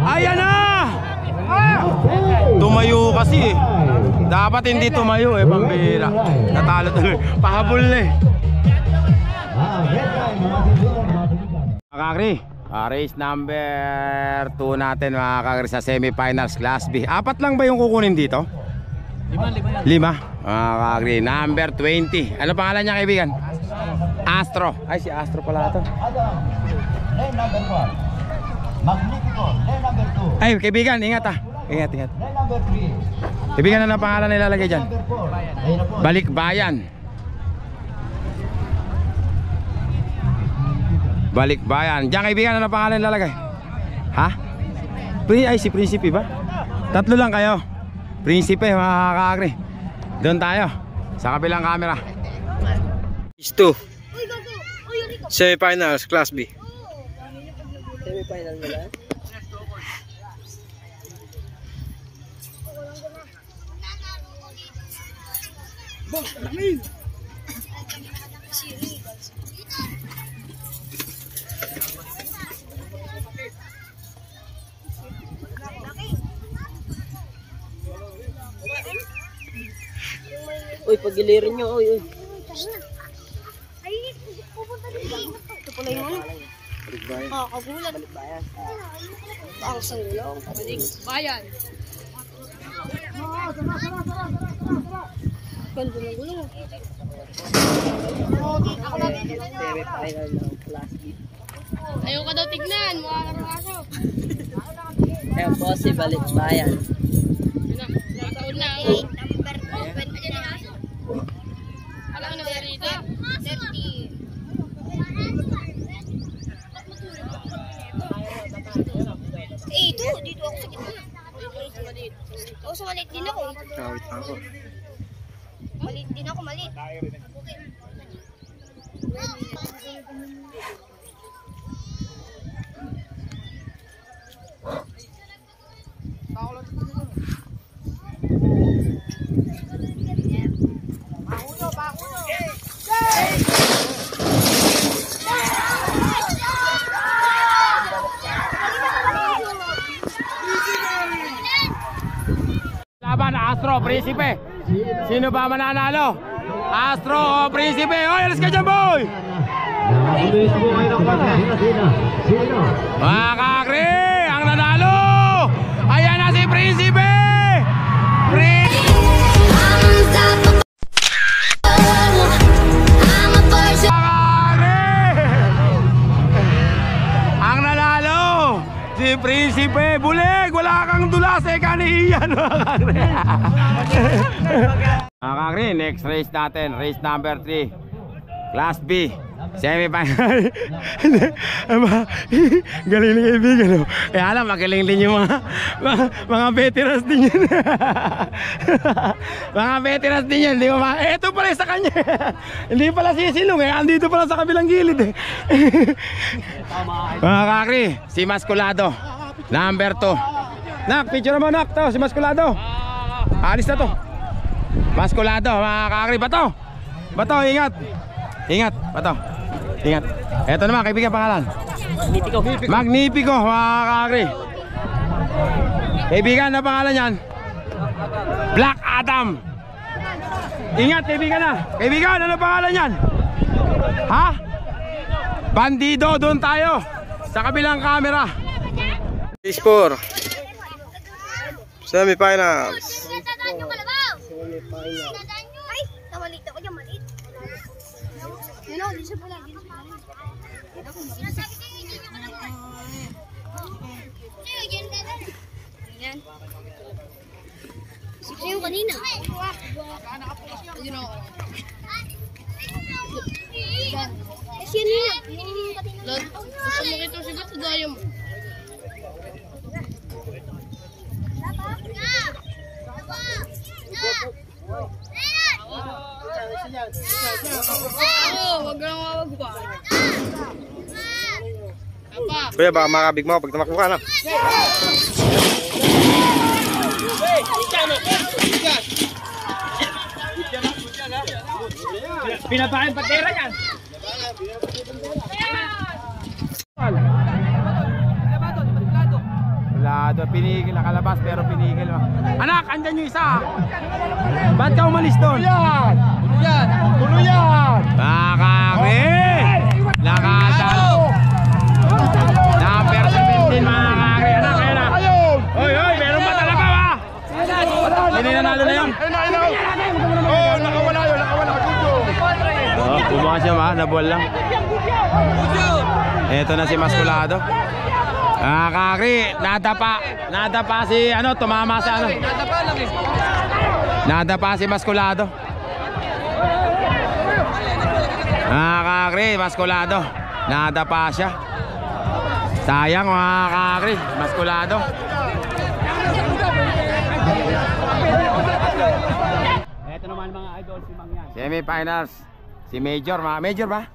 Ayan na! Tumayo kasi eh. Dapat hindi tumayo eh, pambira. Natalo tuloy. Pahabol na eh. Mga ka-agree, race number 2 natin mga ka-agree sa semifinals Class B. 4 lang ba yung kukunin dito? 5 mga ka-agree, number 20. Ano pangalan niya kaibigan? Astro. Ay si Astro pala ito. Lane number 1 Magnifico. Lane number 2 Ay kaibigan, ingat ah. Ingat. Lane number 3 Kaibigan, ano pangalan nilalagay dyan? number 4 Ayun na po. Balikbayan. Balikbayan. Diyan kaibigan, ano pangalan nilalagay? Ha? Ay si Prinsipe ba? 3 lang kayo. Prinsipe mga ka-agree. Doon tayo sa kabilang camera. Is 2. Semifinals, Class B. Semi-final mo lang? Uy, pagilirin nyo, uy. Ay, pupunta dito. Ito pala yung ano. Kagulat. Ang sanggulong. Bayan. Ganda ng gulong. Semi-final ng Class B. Ayaw ka daw tignan. Mukha ka ng aso. Ayan po si Balikbayan. Nataon na. Number 2. Alam mo na rito? 30. Dito ako sa gitna. Oo, sa maliit din ako. Maliit din ako, maliit. Laban Astro, Prinsipe. Sino ba mananalo? Astro o Prinsipe? Oy, alas ka dyan boy! Sino? Mga ka-agree, ang nanalo! Ayan na si Prinsipe! Ang nanalo si Prinsipe. Bulig, wala kang dulas eh, kanihiyan mga ka-agree. Mga ka-agree, next race natin, race number 3 Class B semi-final. Galing ni kaibigan, no? Kaya alam, magaling din yung mga veterans din yun. Mga veterans din yun, di ba? Eto pala sa kanya. Hindi pala sisilong eh, andito pala sa kabilang gilid eh. Mga ka-agree, si Masculado number 2. Nak, picture mo nak, to, si Masculado. Alis na to. Masculado, mga ka-agree. Bato, ingat. Ingat, bato. Ingat. Eto naman, kaibigan pangalan. Magnifico, mga ka-agree. Kaibigan, na pangalan yan? Black Adam. Ingat, kaibigan na. Kaibigan, ano pangalan yan? Ha? Bandido, doon tayo. Sa kabilang camera. Is 4. Semifinals. Sinadaan nyo kalabaw! Sinadaan nyo! Ay! Namalit ako dyan, malit. Yun o, di siya pala. Sinasabi kayo, hindi nyo kalabaw. Sa'yo, dyan ka na. Yan. Sa'yo kanina. Ayun o. Kasi yan nila. Gusto mo kitong sigat, gaya mo. Wag lang wag ba. Kuya, baka makabig mo pag tumakbo ka na. Pinapain patera yan. Wala doon, pinigil, nakalabas pero pinigil mo. Anak, andyan yung isa. Ba't ka umalis doon? Tulo yan! Makakri! Nakatalo! Number 17 mga kakri. Anak, kaya na. Hoy, hoy, meron ba talaga ba? Hindi nanalo na yun. Oh, nakawala yun, nakawala. Oh, bumakas siya ma, nabol lang. Eto na si Maskulado. Kakri, nadapa si ano, tumama sa ano. Nadapa si Maskulado. Kakri, Maskulado. Nadapa siya. Sayang mga kakri, Maskulado. Ito naman mga idol, si Mangyan. Semifinals. Si Major, Major ba?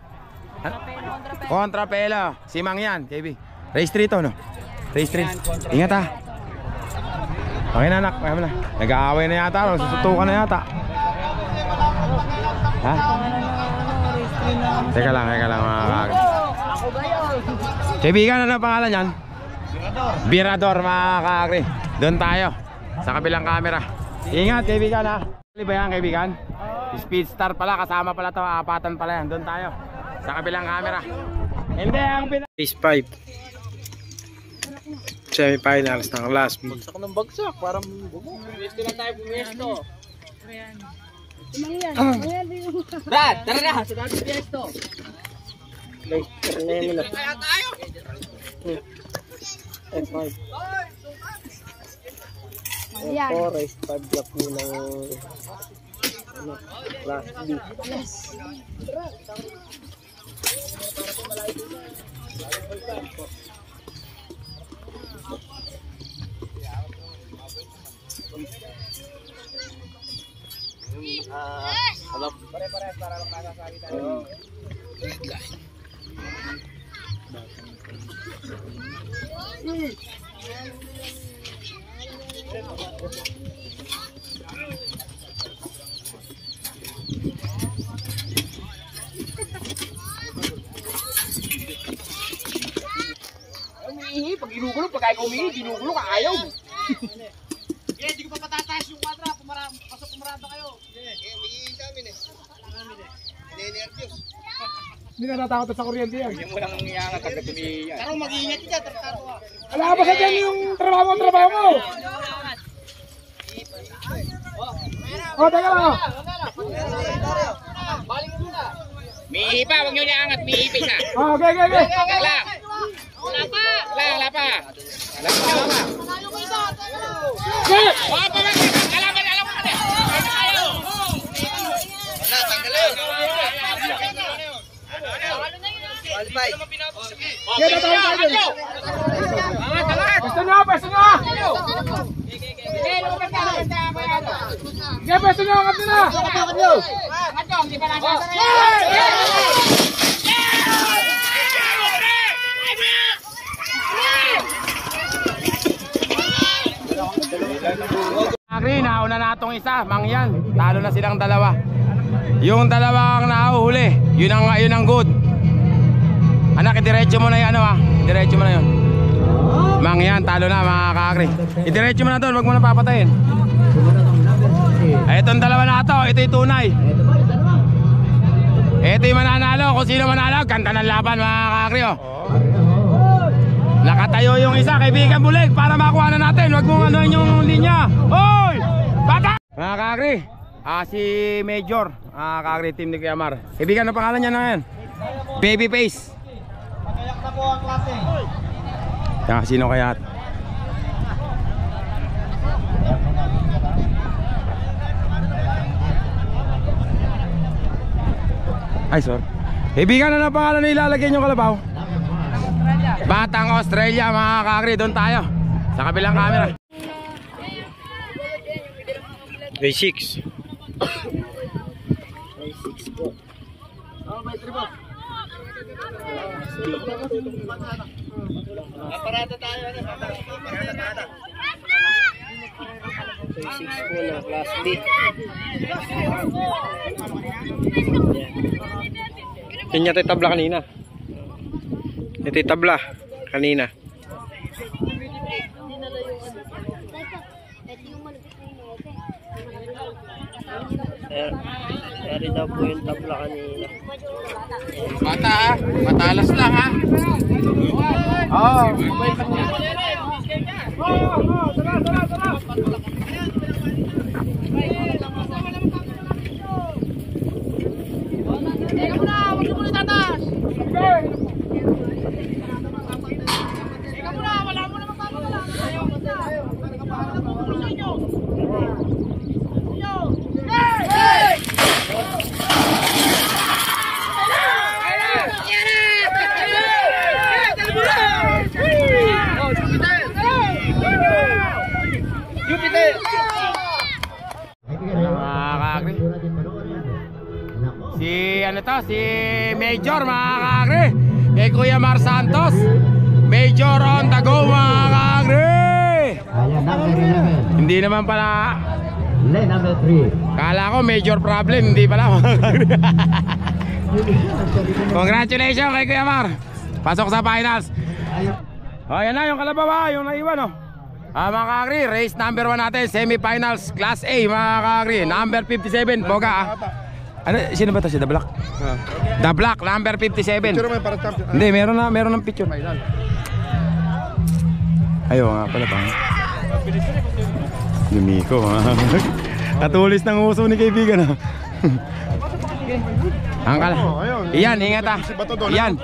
Kontrapelo. Si Mangyan, KB. Race 3 to, no? Race 3. Ingat ha. Okay na anak, kaya mo na. Nag-aaway na yata, no? Susutukan na yata. Ha? Teka lang mga kakri. Kaibigan, ano pangalan yan? Birador mga kakri. Doon tayo, sa kabilang camera. Ingat kaibigan ha. Ano ba yan kaibigan? Speedstar pala, kasama pala to, apatan pala yan. Doon tayo, sa kabilang camera. Hindi, ang Race 5. Semifinals ng last week. Bagsak ng bagsak, parang bumo. Pumesto lang tayo, pumesto. Mangyan. Mangyan din yung... Dad, tara na, sa dati pumesto. Kaya tayo! Mangyan. Race 5 lap mo ng last week. Umiihi, pag ginugulo, pag ayaw umiihi, ginugulo ka, ayaw. Hindi ko pa patataas yung kwadra, pasok pumarada kayo. Magiging sa amin eh. Nervyos. Hindi na natakot sa kuryente yan. Hindi mo lang iangat pag tumihi yan. Pero mag-iingat ka, tratado ka. Wala ka ba sa dyan yung trabaho mo? O, teka lang. Miihi pa, huwag nyo iangat, miihi pa isa. Okay. Lang. Wala pa. Wala pa. Alam mo ka na. Wala, tanggalin. Qualify. Kaya tayo tayo. Pwesto nyo! Kaya pwesto nyo! Angat nyo na! Kakri, nauna na itong isa, Mangyan. Talo na silang dalawa. Yung dalawang nahuhuli, yun ang good. Anak, idiretso mo na yung ano ha. Idiretso mo na yun. Mangyan, talo na mga kakri. Idiretso mo na doon, wag mo na papatayin. Itong dalawa na ito, ito yung tunay. Ito yung mananalo, kung sino manalo, ganda ng laban mga kakri oh. Nakatayo yung isa, kaibigan Bulig, para makuha na natin. Wag mong anuhin yung linya. Hoy! Bata! Mga kakri, si Major, kakri team ni Kuya Mar. Kaibigan, ano pangalan niya na yan? Babyface. Pagayak na po ang klase. Sino kaya? Ay, sorry. Kaibigan, ano pangalan na ilalagay nyo kalabaw? Batang Australia mga kakri, doon tayo sa kabilang camera. Day 6. Parada tayo. Parada. Day 6 po na class B. Yan yata yung tabla kanina. Ito yung tabla kanina. Kaya daw po yung tabla kanina. Bata ha, matalas lang ha. Oo. Si ano to, si Major mga kakri, kay Kuya Mar Santos. Major on the go mga kakri. Ayan, number 11. Hindi naman pala. Lane number 3. Kala ko major problem, hindi pala mga kakri. Congratulations kay Kuya Mar. Pasok sa finals. O yan na yung kalabaw, yung naiwan o. Mga kakri, race number 1 natin, semifinals class A mga kakri. Number 57, Boga Ano, sino ba ito? Si The Black? The Black, number 57. Picture mo yung para champion. Hindi, meron ng picture. Ayaw nga pala pa. Lumiko ha. Katulis ng uso ni kaibigan ha. Angkal. Iyan, ingat ha. Iyan.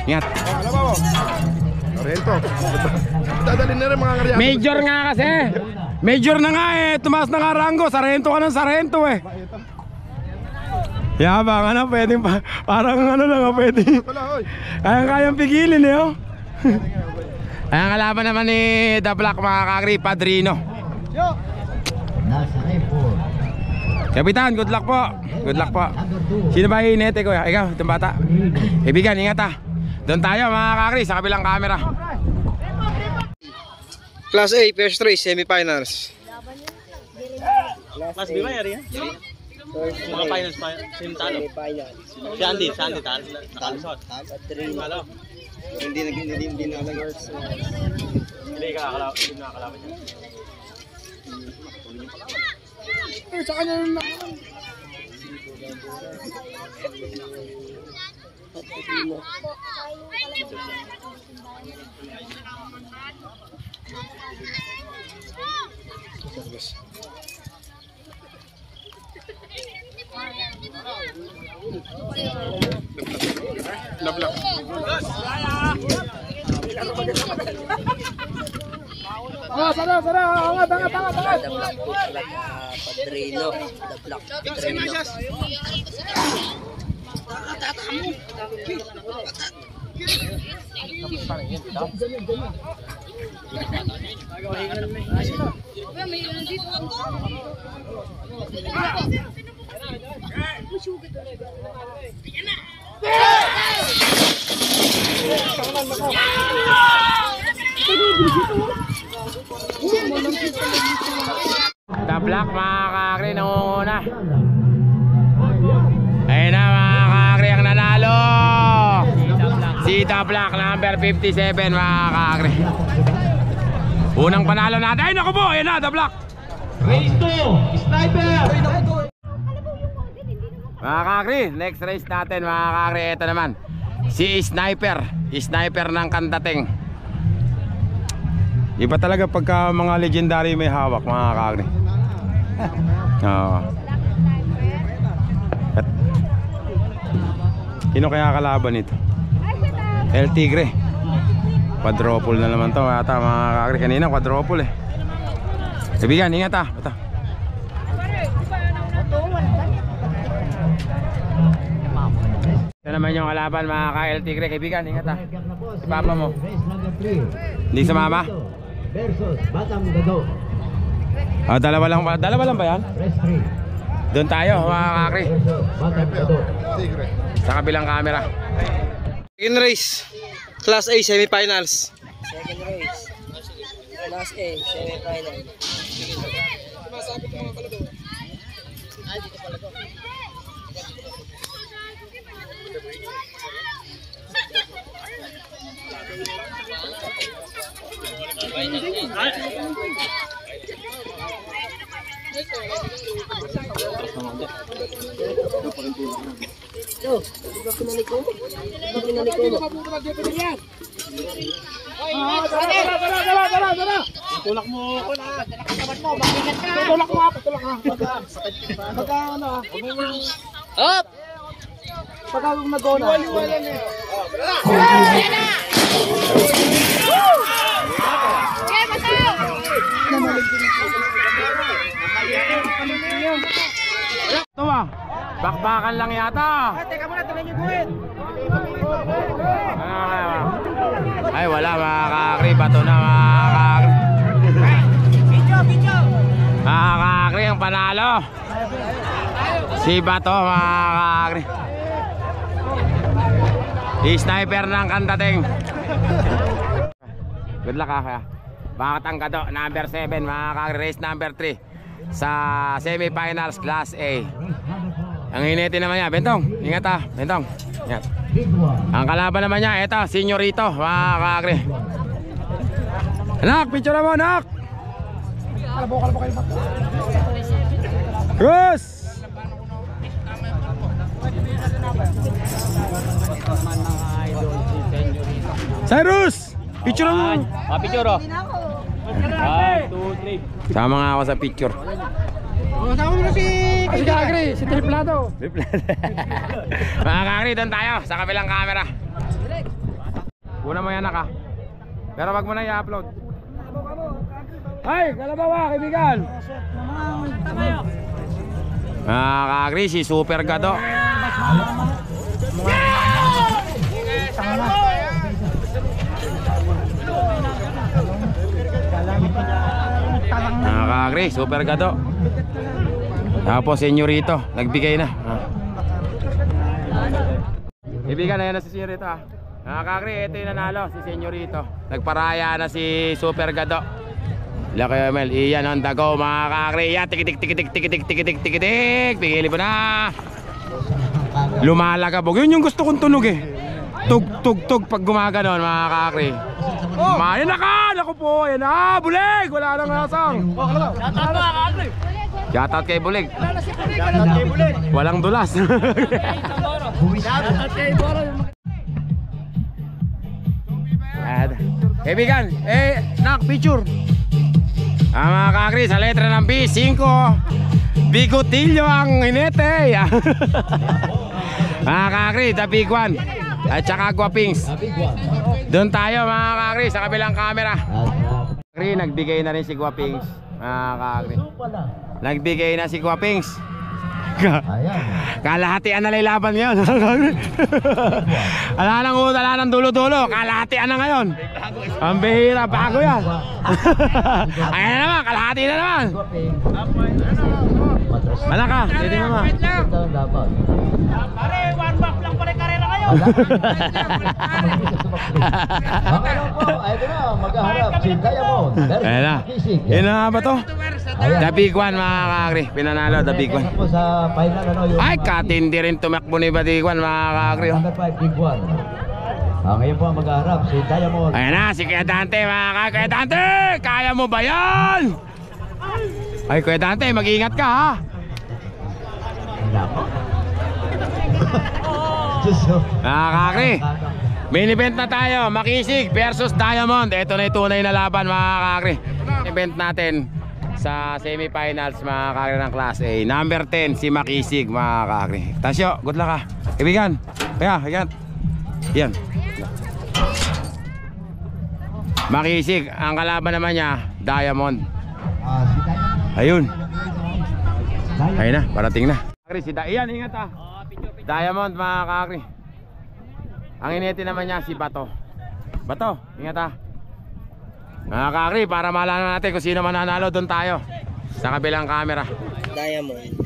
Ingat. Kalabaw. Sarento. Dadalhin na rin mga karyado. Major nga kasi. Major na nga eh. Tumaas na nga rango. Sarento ka ng Sarento eh. Yabang ano, pwedeng pa, parang ano lang pwede. Kayang pigilin eh oh. Ayan kalaban naman ni The Black mga kakri, Padrino. Kapitan, good luck po. Good luck po. Sino ba hinete ko? Ikaw, itong bata. Ibigan, ingat ha. Doon tayo mga kakri, sa kabilang camera. Class A, first race, semifinals. Class B ba yan? Mga finals pa, sino talo? Si Andy talo. Nakalusot. Talo. Hindi na alam. Hindi nakakalaban niya. Sa kanya na. Lablak. Sana. Angat. Padrino. The Black. Padrino. The Black mga kakri, nangunguna. Ayun na mga kakri ang nanalo. Si The Black, number 57 mga kakri. Unang panalo natin. Ay naku po, ayun na The Black. Race 2, Sniper. Mga kakri, next race natin mga kakri. Ito naman, si Sniper ng Kandating. Iba talaga pagka mga legendary may hawak mga kakri. Oo. Sino kaya kalaban ito? El Tigre. Quadruple na naman to ata mga kakri. Kanina quadruple eh. Kaibigan, ingat ha. Ito. Ito naman yung kalaban mga ka-El Tigre. Kaibigan, ingat ha. Si papa mo. Race number 3. Hindi sumama? Versus Batang Gado. Dalawa lang ba yan? Doon tayo mga kakri. Sa kabilang camera. Second race. Class A semifinals. Second race. Class A, semi-final. Dito pala to. Tulak mo ako na. Tulak mo. Pagka ano. Up! Pagka nag-go na. Ito ba? Bakbakan lang yata. Teka muna, tuloy niyo buhin. Ay wala mga kakri. Bato na mga kakri. Mga kakri ang panalo. Si Bato mga kakri. I-sniper ng Kandateng. Good luck ha. Bakit ang Gado, number 7 mga kakri. Race number 3 sa semifinals class A. Ang hiniti naman niya, Bentong, ingat ha, Bentong, ingat. Ang kalaban naman niya, eto, Senyorito, mga kakri. Anak, picture mo, anak. Kalabo kayo ba? Cruz. Cyrus, picture mo. Picture oh. 1, 2, 3. Sama nga ako sa picture. Sama mo na si Agri, si Triplado. Mga kakri, doon tayo sa kabilang camera. Una mo yan ha. Pero wag mo na i-upload. Ay, kalabawa, kaibigan. Mga kakri, si Super Gado. Mga kakri, Super Gado. Tapos Senyorito, nagbigay na. Ibigan na yan na si Senyorito ha. Mga kakri, ito yung nanalo, si Senyorito. Nagparaya na si Super Gado. Laki Mel, iyan on the go mga kakri. Iyan, tikitik. Pigili mo na. Lumalagabog, yun yung gusto kong tunog eh. Tug pag gumaganon mga kakri. Mayan na ka! Naku po, yan na, bulig! Wala nang nasang. Shoutout kay Bulig. Walang dulas. Kaibigan, nak, picture. Mga kakri, sa letra ng B, 5 bigotilyo ang hinete. Mga kakri, the big one. At saka Guapings. Doon tayo mga kakri, sa kabilang camera. Kakri, nagbigay na rin si Guapings. Mga kakri, nagbigay na si Guapings. Kalahatian na lang laban ngayon. Wala nang dulo-dulo. Kalahatian na ngayon. Ang bihira, bago yan. Ayan na naman, kalahati na naman. Malaka, pwede naman. Pare, one back lang pare karera ngayon. Okay lang po, ito na, maghaharap si Diamond. Ayan na. Yun na nga ba to? The big one mga kakri. Pinanalo, the big one. Sa final, Ay, katindi rin tumakbo ni Big One mga kakri. Number 5, big one. Ngayon po ang maghaharap si Diamond. Ayan na, si Kuya Dante mga kakri. Kuya Dante, kaya mo ba yan? Ay, Kuya Dante, mag-iingat ka ha. Mga kakri, main event na tayo. Makisig versus Diamond. Ito na yung tunay na laban mga kakri. Event natin sa semifinals mga kakri ng Class A. Number 10 si Makisig mga kakri. Tasyo, good luck ha. Kaibigan, kaya, yan. Makisig, ang kalaban naman niya Diamond. Ayun. Ayun na, parating na. Si Iyan, ingat ha. Diamond mga kakri. Ang initi naman niya si Bato. Bato, ingat ha. Mga kakri, para malaman natin kung sino mananalo, doon tayo. Sa kabilang camera. Diamond.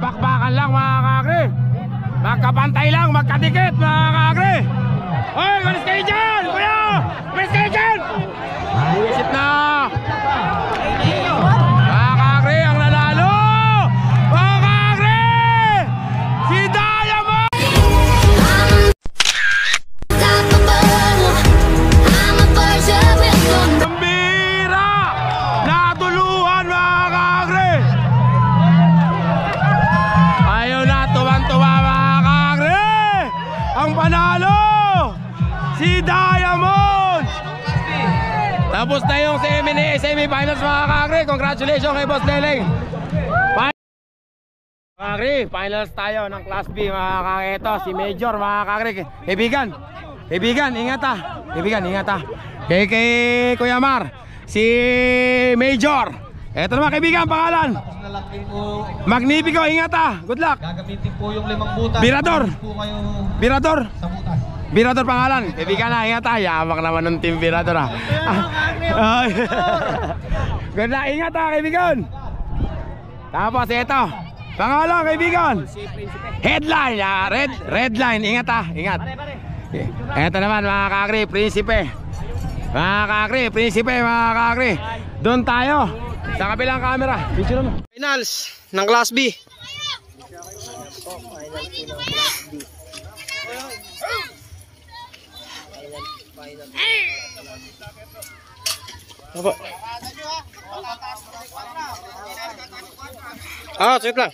Bakbakan lang mga kakri. Magkapantay lang, magkadikit mga kakri. Hoy, malis kayo dyan! Kuya! Malis kayo dyan! Isip na! Mga kakri, ang nanalo! Mga kakri! Si Diamond! Gambira! Natuluhan mga kakri! Ayaw na tuwang-tuwa mga kakri! Ang panalo! Si Diamond! Tapos na yung semi-finals mga kakri. Congratulations kay Boss Leleng. Kakri, finals tayo ng Class B mga kakri. Ito si Major mga kakri. Kaibigan, ingat ha. Kaibigan, ingat ha. Kay Kuya Mar, si Major. Ito naman kaibigan, pangalan Magnifico, ingat ha. Good luck. Gagamitin po yung 5 butas. Birador. Birador. Sa butas. Birador pangalan. Kaibigan na, ingat ha. Yamak naman ng team Birador ha. Good luck, ingat ha kaibigan. Tapos ito, pangalan kaibigan. Headline, red line, ingat ha. Ingat. Ito naman mga kakri, Prinsipe. Mga kakri, Prinsipe mga kakri. Doon tayo sa kabilang camera. Picture mo. Finals ng Class B. Apa? Ah, sweet lang.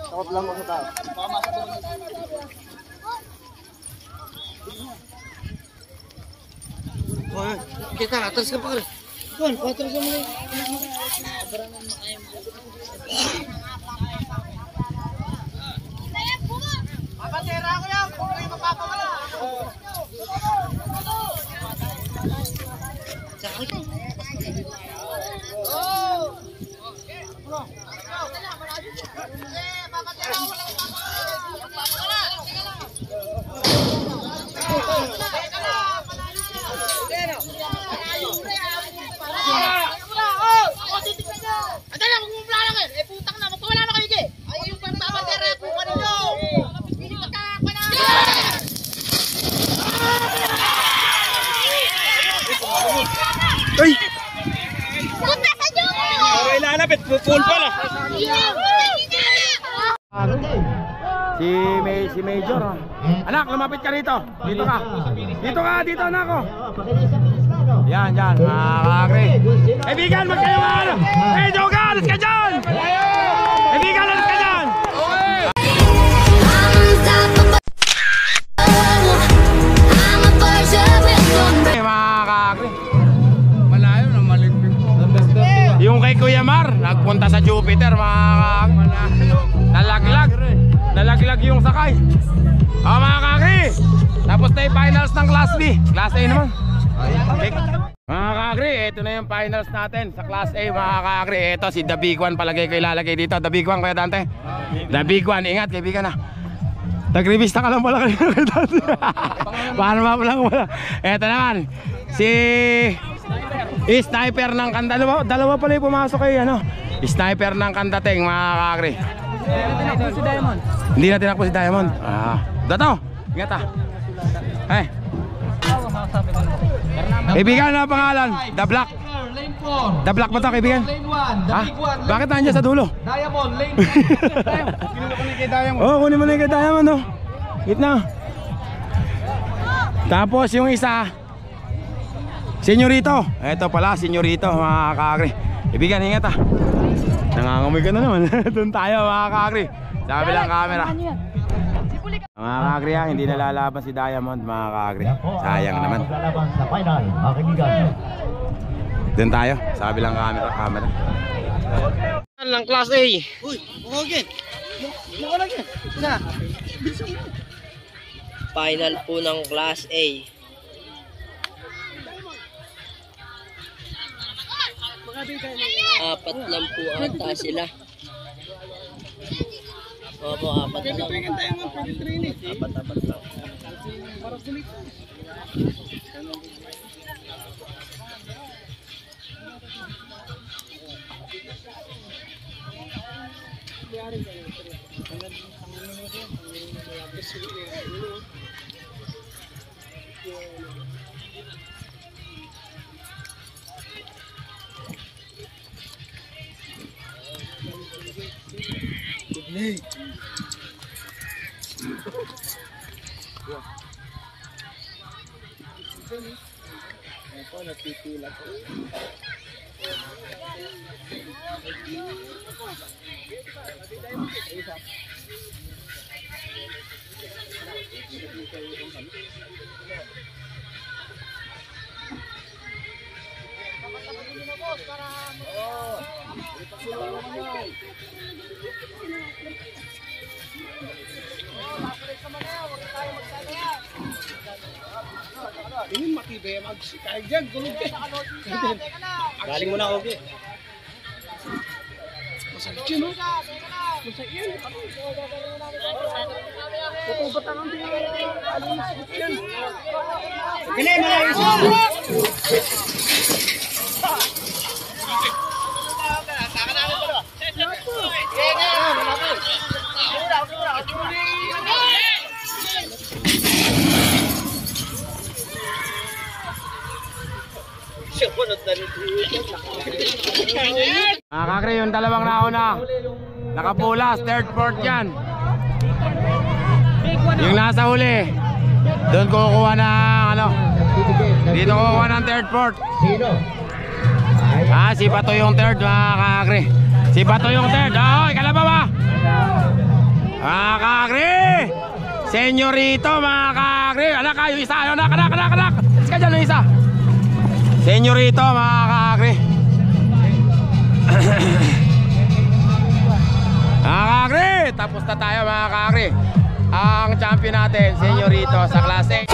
Takot lang ako tao. Kita atas ka pa rin. Doon, patras mo na. Papatera ko yan, kung may mapapawala. Full pala. Si Major ha. Anak, lumapit ka dito. Dito ka. Dito anak ko. Yan, mga kakri. Kaibigan, magkayo nga ano. Hey, Joga, alas ka dyan. Kaibigan, alas ka dyan. Okay, mga kakri. Malayo na malimping po. Yung kay Kuya Mar, nagpunta sa Jupiter mga kakri. Nalaglag. sakay. Mga kakri, tapos na yung finals ng Class B. Class A naman. Mga kakri, ito na yung finals natin sa Class A. Mga kakri, ito si The Big One. Palagay ko ilalagay dito. The Big One, Kuya Dante. The Big One, ingat kaibigan na. Nag-revista ka lang pala kayo kay Dante. Paano ba pala wala? Ito naman, si Sniper ng Kanda. Dalawa pala yung pumasok kay ano. Sniper ng Kandateng, mga kakri. Hindi na tinakbo si Diamond. Dato, ingat ah. Hey. Kaibigan na pangalan? The Black. The Black ba ito kaibigan? Ha? Bakit nandiyan sa dulo? Diamond, lane 1. Oh, kunin mo na yung kay Diamond oh. Gitna. Tapos yung isa Senyorito. Ito pala, Senyorito, mga kakri. Kaibigan, ingat ah. Nangangamoy ka na naman. Doon tayo, mga kakri. Sa kabilang camera. Mga kakri ha, hindi nalalaban si Diamond, mga kakri. Sayang naman. Maglalaban sa final, mga kaibigan. Doon tayo, sa kabilang camera. Lang Class A. Uy, okay. Mukha lang yan. Isa. Final po ng Class A. Apat lang po ata sila. Opo, apat lang. Apat lang. Ini matibay mag-kahit dyan, gulog eh. Galing mo na, okay. Masakit yun, no? Masakit yun. Pupubat ang tingin. Gini, mga isa. Mga kakri, yung dalawang nauna nakapulas, third, fourth yan. Yung nasa huli doon kukuha ng ano, dito kukuha ng third, fourth. Sino? Si Bato yung third, mga kakri. Si Bato yung third. Oh, ikalawa ba? Mga kakri, Senyorito, mga kakri. Anak ka, yung isa, anak. Iska dyan yung isa. Senyorito, mga kakri. Mga kakri, tapos na tayo, mga kakri. Ang champion natin, Senyorito, sa klase.